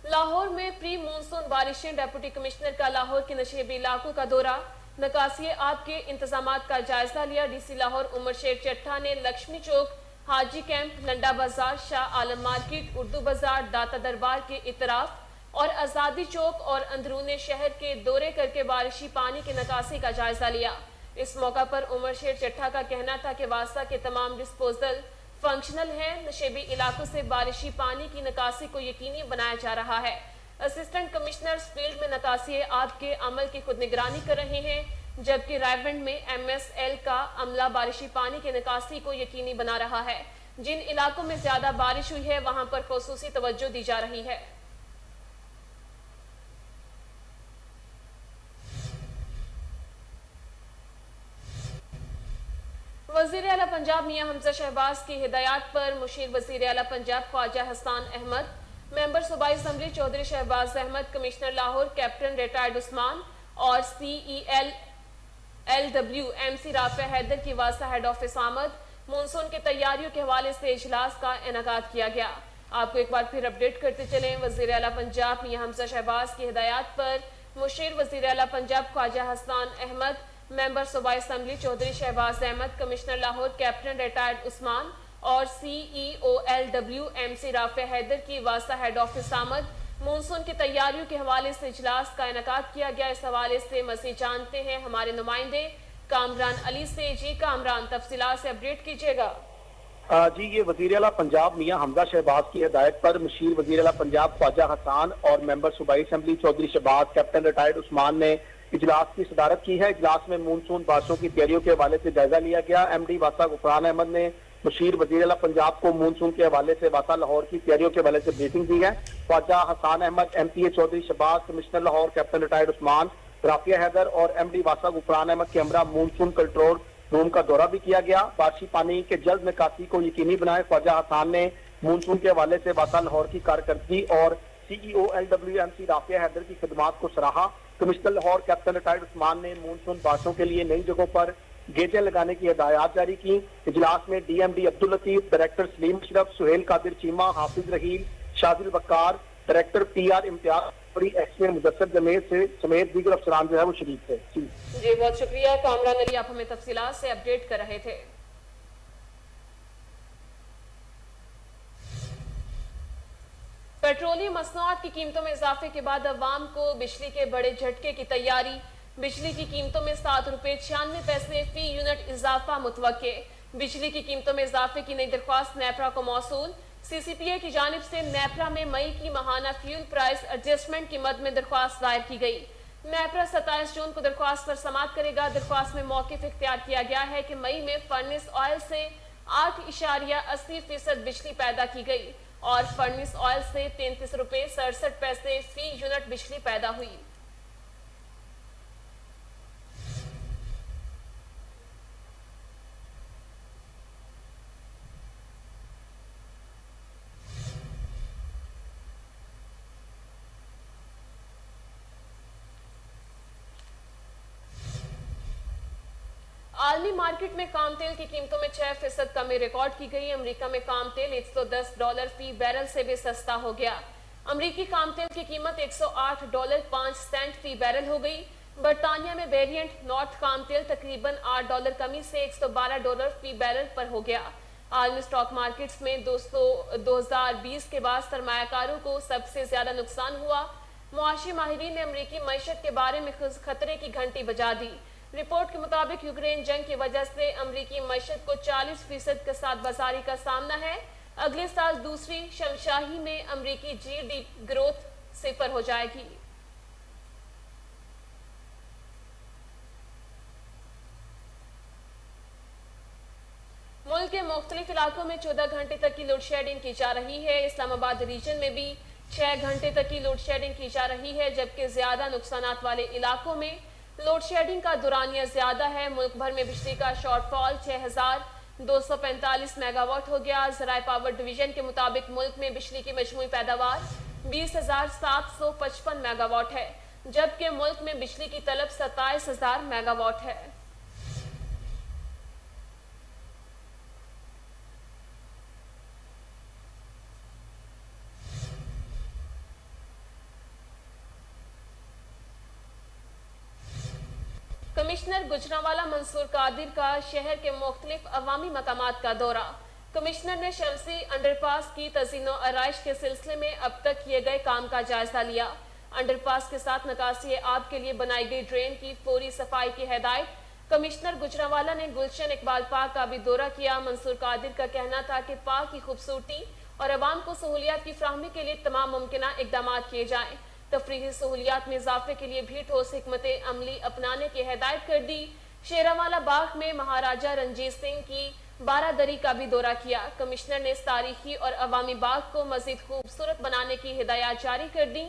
لاہور میں پری مونسون بارشیں، ڈپٹی کمشنر کا لاہور کے نشیبی علاقوں کا دورہ، نکاسی آب کے انتظامات کا جائزہ لیا۔ ڈی سی لاہور عمر شیر چٹھا نے لکشمی چوک، حاجی کیمپ، لنڈا بازار، شاہ عالم مارکیٹ، اردو بازار، داتا دربار کے اطراف اور آزادی چوک اور اندرون شہر کے دورے کر کے بارشی پانی کی نکاسی کا جائزہ لیا۔ اس موقع پر عمر شیر چٹھا کا کہنا تھا کہ واسطہ کے تمام ڈسپوزل فنکشنل ہیں۔ نشیبی علاقوں سے بارشی پانی کی نکاسی کو یقینی بنایا جا رہا ہے۔ اسسٹنٹ کمشنرز فیلڈ میں نکاسی آب کے عمل کی خود نگرانی کر رہے ہیں، جبکہ رائیونڈ میں ایم ایس ایل کا عملہ بارشی پانی کی نکاسی کو یقینی بنا رہا ہے۔ جن علاقوں میں زیادہ بارش ہوئی ہے وہاں پر خصوصی توجہ دی جا رہی ہے۔ وزیر اعلیٰ پنجاب میاں حمزہ شہباز کی ہدایات پر مشیر وزیر اعلیٰ پنجاب خواجہ حسان احمد، ممبر صوبائی assembly Chaudhry Shahbaz Ahmed, commissioner Lahore captain retired Usman اور CELW MC رافع حیدر کی واسطہ ہیڈ آفس آمد۔ مونسون کی تیاریوں کے حوالے سے اجلاس کا انعقاد کیا گیا۔ آپ کو ایک بار پھر اپڈیٹ کرتے چلیں، وزیر اعلیٰ پنجاب میاں حمزہ شہباز کی ہدایات پر مشیر وزیر اعلیٰ پنجاب خواجہ حسان احمد، ممبر صوبائی assembly Chaudhry Shahbaz Ahmed, commissioner Lahore captain retired Usman اور CEOLW MC رافع حیدر کی واسطہ ہیڈ آفس آمد۔ مونسون کی تیاریوں کے حوالے سے اجلاس کا انعقاد کیا گیا۔ اس حوالے سے مزید جانتے ہیں ہمارے نمائندے کامران علی سے۔ جی کامران، تفصیلات سے اپڈیٹ کیجیے گا۔ جی، یہ وزیر اعلیٰ پنجاب میاں حمزہ شہباز کی ہدایت پر مشیر وزیر اعلیٰ پنجاب خواجہ حسان اور ممبر صوبائی assembly Chaudhry Shahbaz captain retired Usman نے اجلاس کی صدارت کی ہے۔ اجلاس میں مونسون بارشوں کی تیاریوں کے حوالے سے جائزہ لیا گیا۔ ایم ڈی واسطہ غفران احمد نے مشیر وزیر اعلیٰ پنجاب کو مونسون کے حوالے سے واسطہ لاہور کی تیاریوں کے حوالے سے بریفنگ دی ہے۔ Khawaja Hassan Ahmed, MPA Chaudhry Shahbaz, commissioner Lahore captain retired Usman, Rafay Haider اور ایم ڈی واسطہ غفران احمد کے ہمراہ مونسون کنٹرول روم کا دورہ بھی کیا گیا۔ بارشی پانی کے جلد نکاسی کو یقینی بنائے۔ خواجہ حسان نے مونسون کے حوالے سے واسطہ لاہور کی کارکردگی اور CEOLW MC رافع حیدر کی خدمات کو سراہا۔ Commissioner Lahore captain retired Usman نے مونسون بارشوں کے لیے نئی جگہوں پر گیٹیں لگانے کی ہدایات جاری کی۔ اجلاس میں DMD عبداللطیف، ڈائریکٹر سلیم اشرف، سہیل قادر چیمہ، حافظ رحیل، شاذل بکار، ڈائریکٹر PR امتیاز اور ایکس-مین مدثر جمیل سمیت دیگر افسران جو ہے وہ شریک تھے۔ جی بہت شکریہ کامران علی، آپ ہمیں تفصیلات سے اپڈیٹ کر رہے تھے۔ پیٹرولیم مصنوعات کی قیمتوں میں اضافے کے بعد عوام کو بجلی کے بڑے جھٹکے کی تیاری۔ بجلی کی قیمتوں میں 7 روپے 96 پیسے فی یونٹ اضافہ متوقع۔ بجلی کی قیمتوں میں اضافے کی نئی درخواست نیپرا کو موصول۔ CCPA کی جانب سے نیپرا میں مئی کی ماہانہ فیول پرائس ایڈجسٹمنٹ کی مد میں درخواست دائر کی گئی۔ نیپرا 27 جون کو درخواست پر سماعت کرے گا۔ درخواست میں موقف اختیار کیا گیا ہے کہ مئی میں فرنس آئل سے 8.80% بجلی پیدا کی گئی اور فرنس آئل سے 33 روپے 67 پیسے فی یونٹ بجلی پیدا ہوئی۔ عالمی مارکیٹ میں خام تیل کی قیمتوں میں 6% کمی ریکارڈ کی گئی۔ امریکہ میں خام تیل $110 فی بیرل سے بھی سستا ہو گیا۔ امریکی خام تیل کی قیمت $108.05 فی بیرل ہو گئی۔ برطانیہ میں ویرینٹ نارتھ خام تیل تقریباً $8 کمی سے $112 فی بیرل پر ہو گیا۔ عالمی اسٹاک مارکیٹس میں 2020 کے بعد سرمایہ کاروں کو سب سے زیادہ نقصان ہوا۔ معاشی ماہرین نے امریکی معیشت کے بارے میں خطرے کی گھنٹی بجا دی۔ رپورٹ کے مطابق یوکرین جنگ کی وجہ سے امریکی معیشت کو 40% کساد بازاری کا سامنا ہے۔ अगले साल दूसरी शमशाही में अमरीकी जीडीपी ग्रोथ 0 हो जाएगी। मुल्क के मुख्तलिफ इलाकों में 14 घंटे तक की लोड शेडिंग की जा रही है। इस्लामाबाद रीजन में भी 6 घंटे तक की लोड शेडिंग की जा रही है, जबकि ज्यादा नुकसानात वाले इलाकों में लोड शेडिंग का दुरानिया ज्यादा है। मुल्क भर में बिजली का शॉर्टफॉल 6245 मेगावाट हो गया। ज़राए पावर डिवीजन के मुताबिक मुल्क में बिजली की मजमूई पैदावार 20,755 मेगावाट है, जबकि मुल्क में बिजली की तलब 27,000 मेगावाट है। कमिश्नर गुजरांवाला मंसूर कादिर का शहर के मुख्तलिफ अवामी मकामात का दौरा। कमिश्नर ने शमसी अंडरपास की तज़ीनो आराइश के सिलसिले में अब तक किए गए काम का जायजा लिया। अंडरपास के साथ निकासी आब के लिए बनाई गई ड्रेन की फौरी सफाई की हिदायत। कमिश्नर गुजरांवाला ने गुलशन इकबाल पार्क का भी दौरा किया। मंसूर कादिर का कहना था कि पार्क की खूबसूरती और अवाम को सहूलियात की फ्राहमी के लिए तमाम मुमकिन इकदाम किए जाएं। तफरीही सहूलियात में इजाफे के लिए भी ठोस हिकमत अमली अपनाने की हिदायत कर दी। शेरावाला बाग में महाराजा रंजीत सिंह की बारादरी का भी दौरा किया। कमिश्नर ने इस तारीखी और अवामी बाग को मजीद खूबसूरत बनाने की हिदायत जारी कर दी।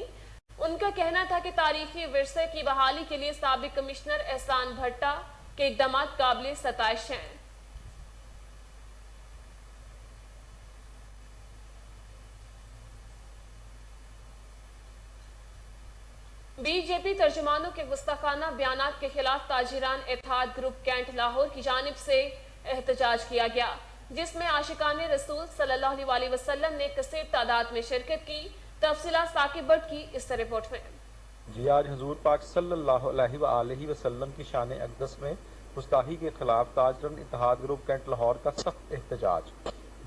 उनका कहना था कि तारीखी विरसे की बहाली के लिए साबिक कमिश्नर एहसान भट्टा के इकदाम काबिल सताइश हैं। बीजेपी तर्जुमानों के गुस्ताखाना बयानात के खिलाफ ताजिरान इत्तेहाद ग्रुप कैंट लाहौर की जानिब से एहतजाज किया गया, जिसमें आशिकाने रसूल सल्लल्लाहु अलैहि वसल्लम ने कसीर तादाद में शिरकत की। तफसीलात साकिब भट्ट की इस रिपोर्ट में। जी, आज हुजूर पाक सल्लल्लाहु अलैहि वसल्लम की शान अक़दस में गुस्ताखी के खिलाफ ताजिरान इत्तेहाद ग्रुप कैंट लाहौर का सख्त एहतजाज।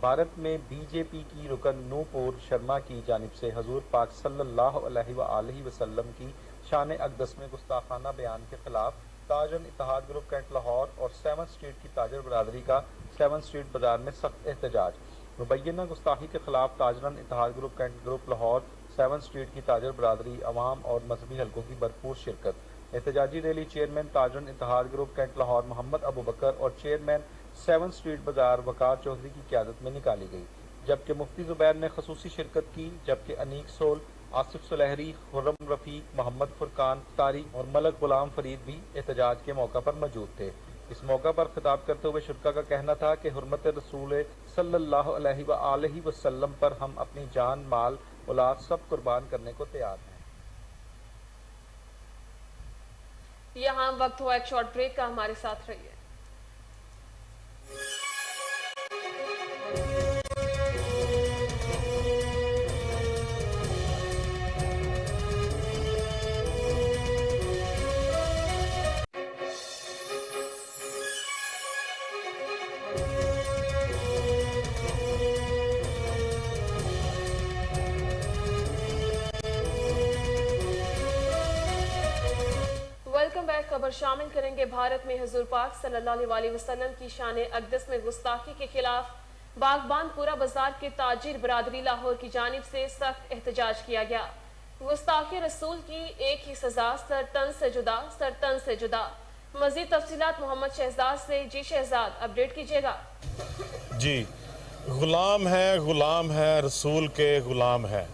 भारत में बीजेपी की रुकन नूपुर शर्मा की जानिब से हुजूर पाक सल्लल्लाहु अलैहि वसल्लम की शान अक़दस में गुस्ताखाना बयान के खिलाफ ताजिरान इत्तेहाद ग्रुप कैंट लाहौर और 7 स्ट्रीट की ताजर बरादरी का 7 स्ट्रीट बाजार में सख्त एहतजाज। मुबैना गुस्ताखी के खिलाफ ताजिरान इत्तेहाद group cantt group Lahore 7 street की ताजर बरादरी अवाम और मजहबी हलकों की भरपूर शिरकत। एहतजाजी रैली चेयरमैन ताजिरान इत्तेहाद ग्रुप कैंट लाहौर मोहम्मद अबू बकर और चेयरमैन 7 स्ट्रीट बाजार वकार चौधरी की क़यादत में निकाली गई, जबकि मुफ्ती ज़ुबैर ने खसूसी शिरकत की, जबकि अनीक सोल, आसिफ सुलहरी, खुर्रम रफ़ीक, मोहम्मद फुरकान तारी और मलक गुलाम फरीद भी एहतजाज के मौका पर मौजूद थे। इस मौका पर खिताब करते हुए शुरका का कहना था कि हुर्मत रसूल सल्लल्लाहु अलैहि वसल्लम पर हम अपनी जान, माल, औलाद सब कुर्बान करने को तैयार हैं। यहाँ वक्त हुआ एक शॉर्ट ब्रेक का, हमारे साथ रहिए। खबर शामिल करेंगे। भारत में हुजूर पाक सल्लल्लाहु अलैहि वसल्लम की शान अक़दस में गुस्ताखी के खिलाफ बागबानपुरा बाजार के ताजिर बरादरी लाहौर की जानिब से सख्त एहतजाज किया गया। गुस्ताखी रसूल की एक ही सजा, सरतन से जुदा। मजीद तफसीलात मोहम्मद शहजाद से। जी शहजाद, अपडेट कीजिएगा। जी, गुलाम है रसूल के गुलाम है,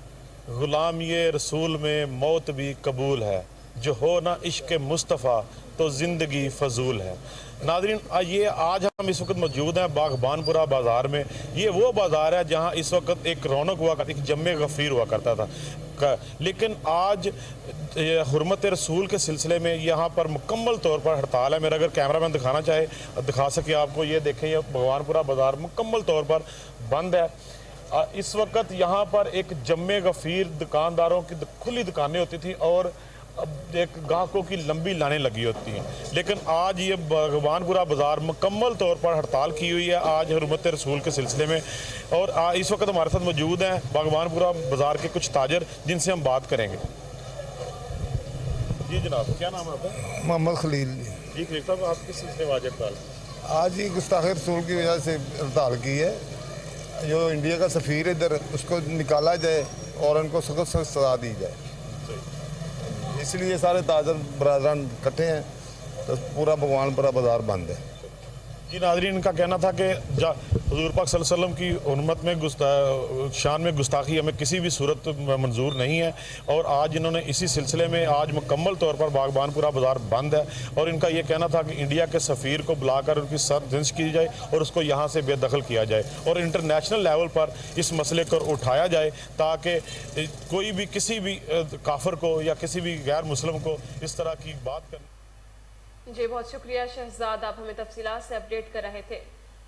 गुलाम ये रसूल में मौत भी कबूल है, जो हो ना इश्क मुस्तफ़ा तो ज़िंदगी फजूल है। नाज़रीन, ये आज हम इस वक्त मौजूद हैं बागबानपुरा बाज़ार में। ये वो बाज़ार है जहां इस वक्त एक रौनक हुआ करती, एक जम्मे गफ़ीर हुआ करता था, लेकिन आज हुर्मत रसूल के सिलसिले में यहाँ पर मुकम्मल तौर पर हड़ताल है। मेरा अगर कैमरामैन दिखाना चाहे दिखा सके आपको, ये देखें, ये बागबानपुरा बाज़ार मुकम्मल तौर पर बंद है। इस वक्त यहाँ पर एक जम्मे गफ़ीर दुकानदारों की खुली दुकानें होती थी और अब एक ग्राहकों की लंबी लाइनें लगी होती हैं, लेकिन आज ये बागबानपुरा बाज़ार मुकम्मल तौर पर हड़ताल की हुई है आज हुर्मत रसूल के सिलसिले में। और इस वक्त हमारे साथ मौजूद हैं बागबानपुरा बाज़ार के कुछ ताजर, जिनसे हम बात करेंगे। जी जनाब, क्या नाम है आपका? मोहम्मद खलील। जी खलील साहब, आप किस सिलसिले में आज हड़ताल? आज ही गुस्ताख रसूल की वजह से हड़ताल की है। جو انڈیا کا سفیر ادھر اس کو نکالا جائے اور ان کو سخت سخت سزا دی جائے. اس لیے سارے تاجر برادران اکٹھے ہیں تو پورا بھگوان پورا بازار بند ہے. جی ناظرین، ان کا کہنا تھا کہ حضور پاک صلی اللہ علیہ وسلم کی حرمت میں شان میں گستاخی ہمیں کسی بھی صورت منظور نہیں ہے، اور آج انہوں نے اسی سلسلے میں آج مکمل طور پر باغبان پورا بازار بند ہے، اور ان کا یہ کہنا تھا کہ انڈیا کے سفیر کو بلا کر ان کی سرزنش کی جائے اور اس کو یہاں سے بے دخل کیا جائے اور انٹرنیشنل لیول پر اس مسئلے کو اٹھایا جائے تاکہ کوئی بھی کسی بھی کافر کو یا کسی بھی غیر مسلم کو اس طرح کی بات کرنے. جی بہت شکریہ شہزاد، آپ ہمیں تفصیلات سے اپڈیٹ کر رہے تھے.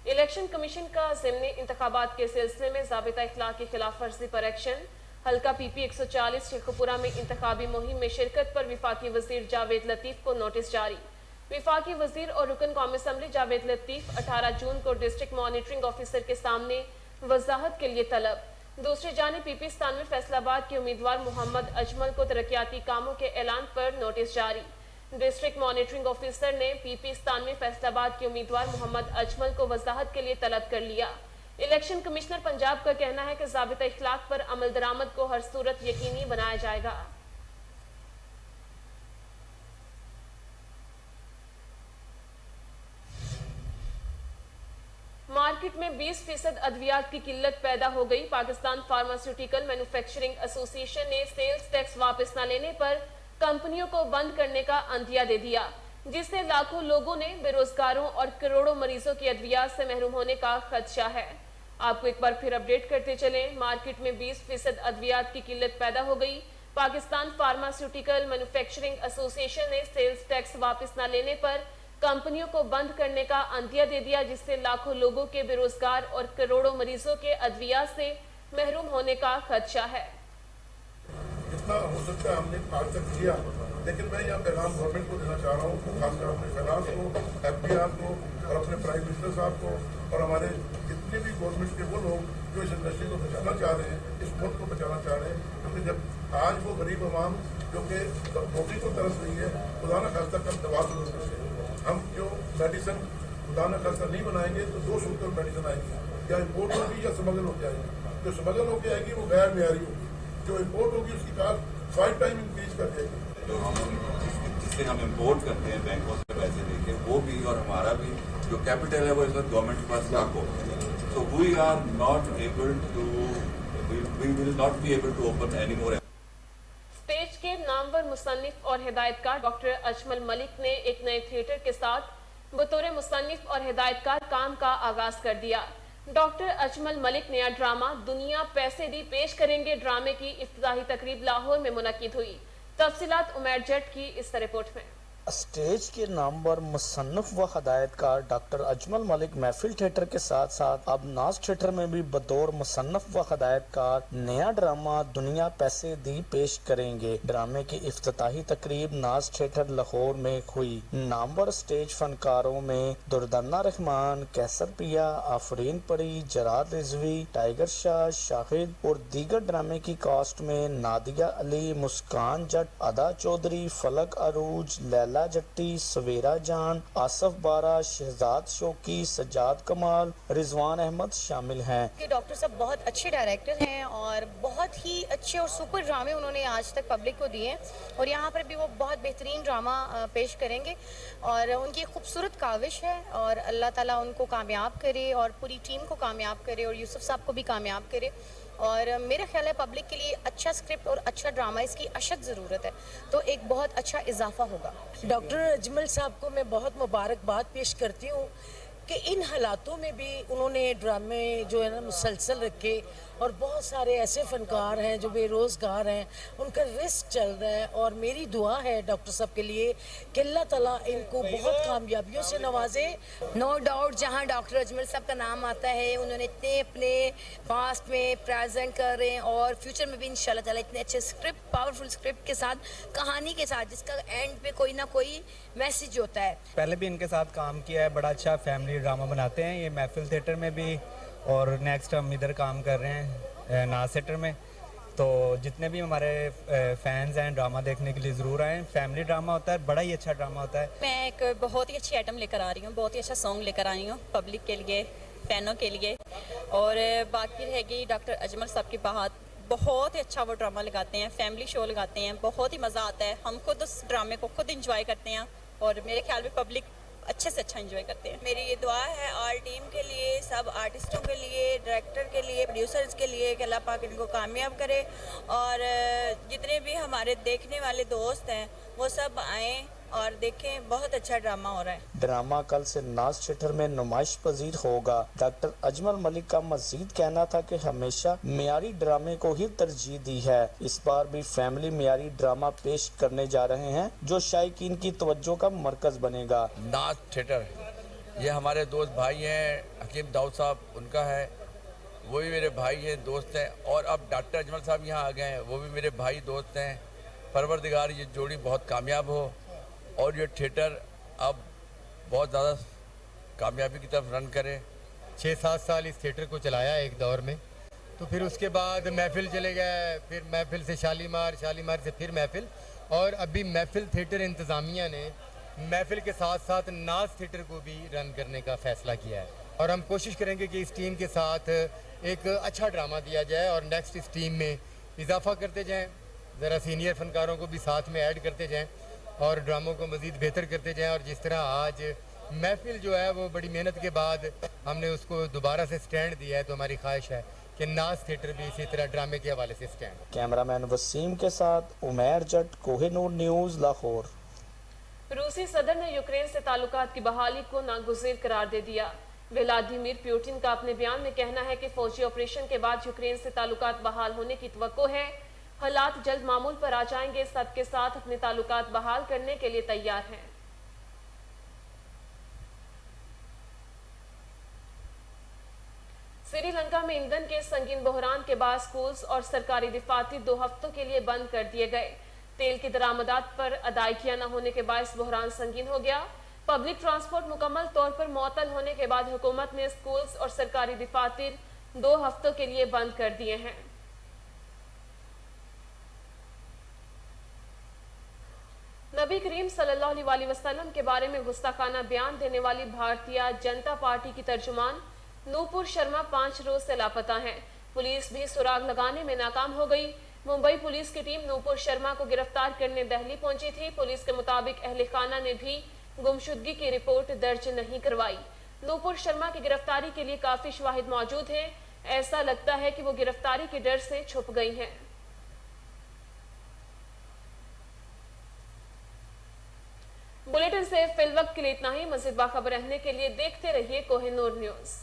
الیکشن کمیشن کا ضمنی انتخابات کے سلسلے میں ضابطہ اخلاق کی خلاف ورزی پر ایکشن. حلقہ پی پی 140 شیخو پورہ میں انتخابی مہم میں شرکت پر وفاقی وزیر جاوید لطیف کو نوٹس جاری. وفاقی وزیر اور رکن قومی اسمبلی جاوید لطیف 18 جون کو ڈسٹرکٹ مانیٹرنگ آفیسر کے سامنے وضاحت کے لیے طلب. دوسری جانب پی پی 97 فیصل آباد کے امیدوار محمد اجمل کو ترقیاتی کاموں کے اعلان پر نوٹس جاری. ڈسٹرکٹ مانیٹرنگ آفیسر نے پی پی 97 فیصل آباد کے امیدوار محمد اجمل کو وضاحت کے لیے طلب کر لیا. الیکشن کمشنر پنجاب کا کہنا ہے کہ ضابطہ اخلاق پر عمل درآمد کو ہر صورت یقینی بنایا جائے گا. مارکیٹ میں 20% ادویات کی قلت پیدا ہو گئی. پاکستان فارماسیوٹیکل مینوفیکچرنگ ایسوسی ایشن نے سیلز ٹیکس واپس نہ لینے پر کمپنیوں کو بند کرنے کا عندیہ دے دیا، جس سے لاکھوں لوگوں نے بے روزگاروں اور کروڑوں مریضوں کی ادویات سے محروم ہونے کا خدشہ ہے. آپ کو ایک بار پھر اپڈیٹ کرتے چلیں. مارکیٹ میں 20% ادویات کی قلت پیدا ہو گئی. پاکستان فارماسیوٹیکل مینوفیکچرنگ ایسوسی ایشن نے سیلز ٹیکس واپس نہ لینے پر کمپنیوں کو بند کرنے کا عندیہ دے دیا، جس سے لاکھوں لوگوں کے بے روزگار اور کروڑوں مریضوں کے ادویات سے محروم ہونے کا خدشہ ہے. جتنا ہو سکتا ہے ہم نے آج تک کیا، لیکن میں یہاں پیغام گورنمنٹ کو دینا چاہ رہا ہوں، خاص کر اپنے فائنانس کو، ایف بی آر کو اور اپنے پرائم منسٹر صاحب کو اور ہمارے جتنے بھی گورنمنٹ کے وہ لوگ جو اس انڈسٹری کو بچانا چاہ رہے ہیں، اس ملک کو بچانا چاہ رہے ہیں، کیونکہ جب آج وہ غریب عوام جو کہ روٹی کو ترس رہی ہے، خدا نہ خاصہ کم دوا ضرورت ہے. ہم جو میڈیسن خدا نہ خاصہ نہیں بنائیں گے تو 2 صورتوں میں میڈیسن آئے گی، یا امپورٹ ہوگی یا اسمگل ہو کے آئے گی. جو اسمگل ہو کے آئے گی وہ غیر معیاری ہوگی، جو امپورٹ ہوگی اس کی کاسٹ 5 ٹائم انکریز کر دے گی. جو جس سے ہم امپورٹ کرتے ہیں بینکوں سے پیسے لے کے، وہ بھی اور ہمارا بھی جو کیپٹل ہے وہ اس وقت گورنمنٹ کے پاس لاکھ ہو گیا. So we are not able to, we will not be able to open any more. Stage کے نامور مصنف اور ہدایتکار ڈاکٹر اجمل ملک نے ایک نئے تھیٹر کے ساتھ بطور مصنف اور ہدایتکار کام کا آغاز کر دیا. ڈاکٹر اجمل ملک نیا ڈرامہ دنیا پیسے دی پیش کریں گے. ڈرامے کی افتتاحی تقریب لاہور میں منعقد ہوئی. تفصیلات عمیر جٹ کی اس رپورٹ میں. اسٹیج کے نامور مصنف و ہدایتکار ڈاکٹر اجمل ملک محفل تھیٹر کے ساتھ ساتھ اب ناز تھیٹر میں بھی بطور مصنف و ہدایتکار نیا ڈرامہ دنیا پیسے دی پیش کریں گے. ڈرامے کی افتتاحی تقریب ناز تھیٹر لاہور میں ہوئی. نامور اسٹیج فنکاروں میں دردانہ رحمان، کیسر پیا، آفرین پری، جراد رضوی، ٹائیگر شاہ، شاہد اور دیگر ڈرامے کی کاسٹ میں نادیہ علی، مسکان جٹ، ادا چودھری، فلک عروج، لیلا جٹی، سویرا جان، آصف بارہ، شہزاد شوکی، سجاد کمال، رضوان احمد شامل ہیں. ڈاکٹر صاحب بہت اچھے ڈائریکٹر ہیں اور بہت ہی اچھے اور سپر ڈرامے انہوں نے آج تک پبلک کو دیے، اور یہاں پر بھی وہ بہت بہترین ڈرامہ پیش کریں گے، اور ان کی خوبصورت کاوش ہے، اور اللہ تعالیٰ ان کو کامیاب کرے اور پوری ٹیم کو کامیاب کرے اور یوسف صاحب کو بھی کامیاب کرے. اور میرا خیال ہے پبلک کے لیے اچھا اسکرپٹ اور اچھا ڈرامہ اس کی اشد ضرورت ہے، تو ایک بہت اچھا اضافہ ہوگا. ڈاکٹر اجمل صاحب کو میں بہت مبارکباد پیش کرتی ہوں کہ ان حالاتوں میں بھی انہوں نے ڈرامے جو ہے نا مسلسل رکھے، اور بہت سارے ایسے فنکار ہیں جو بے روزگار ہیں، ان کا رسک چل رہا ہے، اور میری دعا ہے ڈاکٹر صاحب کے لیے کہ اللہ تعالیٰ ان کو بہت کامیابیوں سے نوازے. نو ڈاؤٹ جہاں ڈاکٹر اجمل صاحب کا نام آتا ہے، انہوں نے اتنے اپنے پاسٹ میں پریزنٹ کر رہے ہیں اور فیوچر میں بھی انشاءاللہ تعالیٰ اتنے اچھے اسکرپٹ، پاورفل اسکرپٹ کے ساتھ، کہانی کے ساتھ، جس کا اینڈ پہ کوئی نہ کوئی میسج ہوتا ہے. پہلے بھی ان کے ساتھ کام کیا ہے، بڑا اچھا فیملی ڈرامہ بناتے ہیں یہ محفل تھیٹر میں بھی، اور نیکسٹ ہم ادھر کام کر رہے ہیں ناز تھیٹر میں. تو جتنے بھی ہمارے فینز ہیں ڈرامہ دیکھنے کے لیے ضرور آئیں. فیملی ڈرامہ ہوتا ہے، بڑا ہی اچھا ڈرامہ ہوتا ہے. میں ایک بہت ہی اچھی آئٹم لے کر آ رہی ہوں، بہت ہی اچھا سانگ لے کر آئی ہوں پبلک کے لیے، فینوں کے لیے. اور باقی رہ گئی ڈاکٹر اجمل صاحب کی بات، بہت ہی اچھا وہ ڈرامہ لگاتے ہیں، فیملی شو لگاتے ہیں، بہت ہی مزہ آتا ہے، ہم خود اس ڈرامے کو خود انجوائے کرتے ہیں اور میرے خیال میں پبلک اچھے سے اچھا انجوائے کرتے ہیں۔ میری یہ دعا ہے آل ٹیم کے لیے، سب آرٹسٹوں کے لیے، ڈائریکٹر کے لیے، پروڈیوسرز کے لیے کہ اللہ پاک ان کو کامیاب کرے، اور جتنے بھی ہمارے دیکھنے والے دوست ہیں وہ سب آئیں اور دیکھیں، بہت اچھا ڈرامہ ہو رہا ہے۔ ڈرامہ کل سے ناز تھیٹر میں نمائش پذیر ہوگا۔ ڈاکٹر اجمل ملک کا مزید کہنا تھا کہ ہمیشہ معیاری ڈرامے کو ہی ترجیح دی ہے، اس بار بھی فیملی معیاری ڈرامہ پیش کرنے جا رہے ہیں جو شائقین کی توجہ کا مرکز بنے گا۔ ناز تھیٹر یہ ہمارے دوست بھائی ہیں، حکیم داؤد صاحب ان کا ہے، وہ بھی میرے بھائی ہیں، دوست ہیں، اور اب ڈاکٹر اجمل صاحب یہاں آ گئے ہیں، وہ بھی میرے بھائی دوست ہیں۔ پروردگار یہ جوڑی بہت کامیاب ہو اور یہ تھیٹر اب بہت زیادہ کامیابی کی طرف رن کرے۔ 6-7 سال اس تھیٹر کو چلایا ایک دور میں، تو پھر اس کے بعد محفل چلے گئے، پھر محفل سے شالیمار، شالیمار سے پھر محفل، اور ابھی محفل تھیٹر انتظامیہ نے محفل کے ساتھ ساتھ ناز تھیٹر کو بھی رن کرنے کا فیصلہ کیا ہے، اور ہم کوشش کریں گے کہ اس ٹیم کے ساتھ ایک اچھا ڈرامہ دیا جائے اور نیکسٹ اس ٹیم میں اضافہ کرتے جائیں، ذرا سینئر فنکاروں کو بھی ساتھ میں ایڈ کرتے جائیں اور ڈراموں کو مزید بہتر کرتے جائیں، اور جس طرح آج محفل جو ہے وہ بڑی محنت کے بعد ہم نے اس کو دوبارہ سے سٹینڈ دیا ہے، تو ہماری خواہش ہے کہ ناز تھیٹر بھی اسی طرح ڈرامے کے حوالے سے سٹینڈ۔ کیمرہ مین وسیم کے ساتھ عمیر جٹ، کوہ نور نیوز، لاہور۔ روسی صدر نے یوکرین سے تعلقات کی بحالی کو ناگزیر قرار دے دیا۔ ولادیمیر پیوٹن کا اپنے بیان میں کہنا ہے کہ فوجی آپریشن کے بعد یوکرین سے تعلقات بحال ہونے کی توقع ہے، حالات جلد معمول پر آ جائیں گے، سب کے ساتھ اپنے تعلقات بحال کرنے کے لیے تیار ہیں۔ سری لنکا میں ایندھن کے سنگین بحران کے بعد سکولز اور سرکاری دفاتر 2 ہفتوں کے لیے بند کر دیے گئے۔ تیل کی درآمدات پر ادائیگیاں نہ ہونے کے باعث بحران سنگین ہو گیا۔ پبلک ٹرانسپورٹ مکمل طور پر معطل ہونے کے بعد حکومت نے سکولز اور سرکاری دفاتر 2 ہفتوں کے لیے بند کر دیے ہیں۔ نبی کریم صلی اللہ علیہ وسلم کے بارے میں گستاخانہ بیان دینے والی بھارتیہ جنتا پارٹی کی ترجمان نوپور شرما 5 روز سے لاپتہ ہیں۔ پولیس بھی سراغ لگانے میں ناکام ہو گئی۔ ممبئی پولیس کی ٹیم نوپور شرما کو گرفتار کرنے دہلی پہنچی تھی۔ پولیس کے مطابق اہل خانہ نے بھی گمشدگی کی رپورٹ درج نہیں کروائی۔ نوپور شرما کی گرفتاری کے لیے کافی شواہد موجود ہیں، ایسا لگتا ہے کہ وہ گرفتاری کے ڈر سے چھپ گئی ہیں۔ بلیٹن سے فی الوقت کے لیے اتنا ہی۔ مزید باخبر رہنے کے لیے دیکھتے رہیے کوہ نور نیوز۔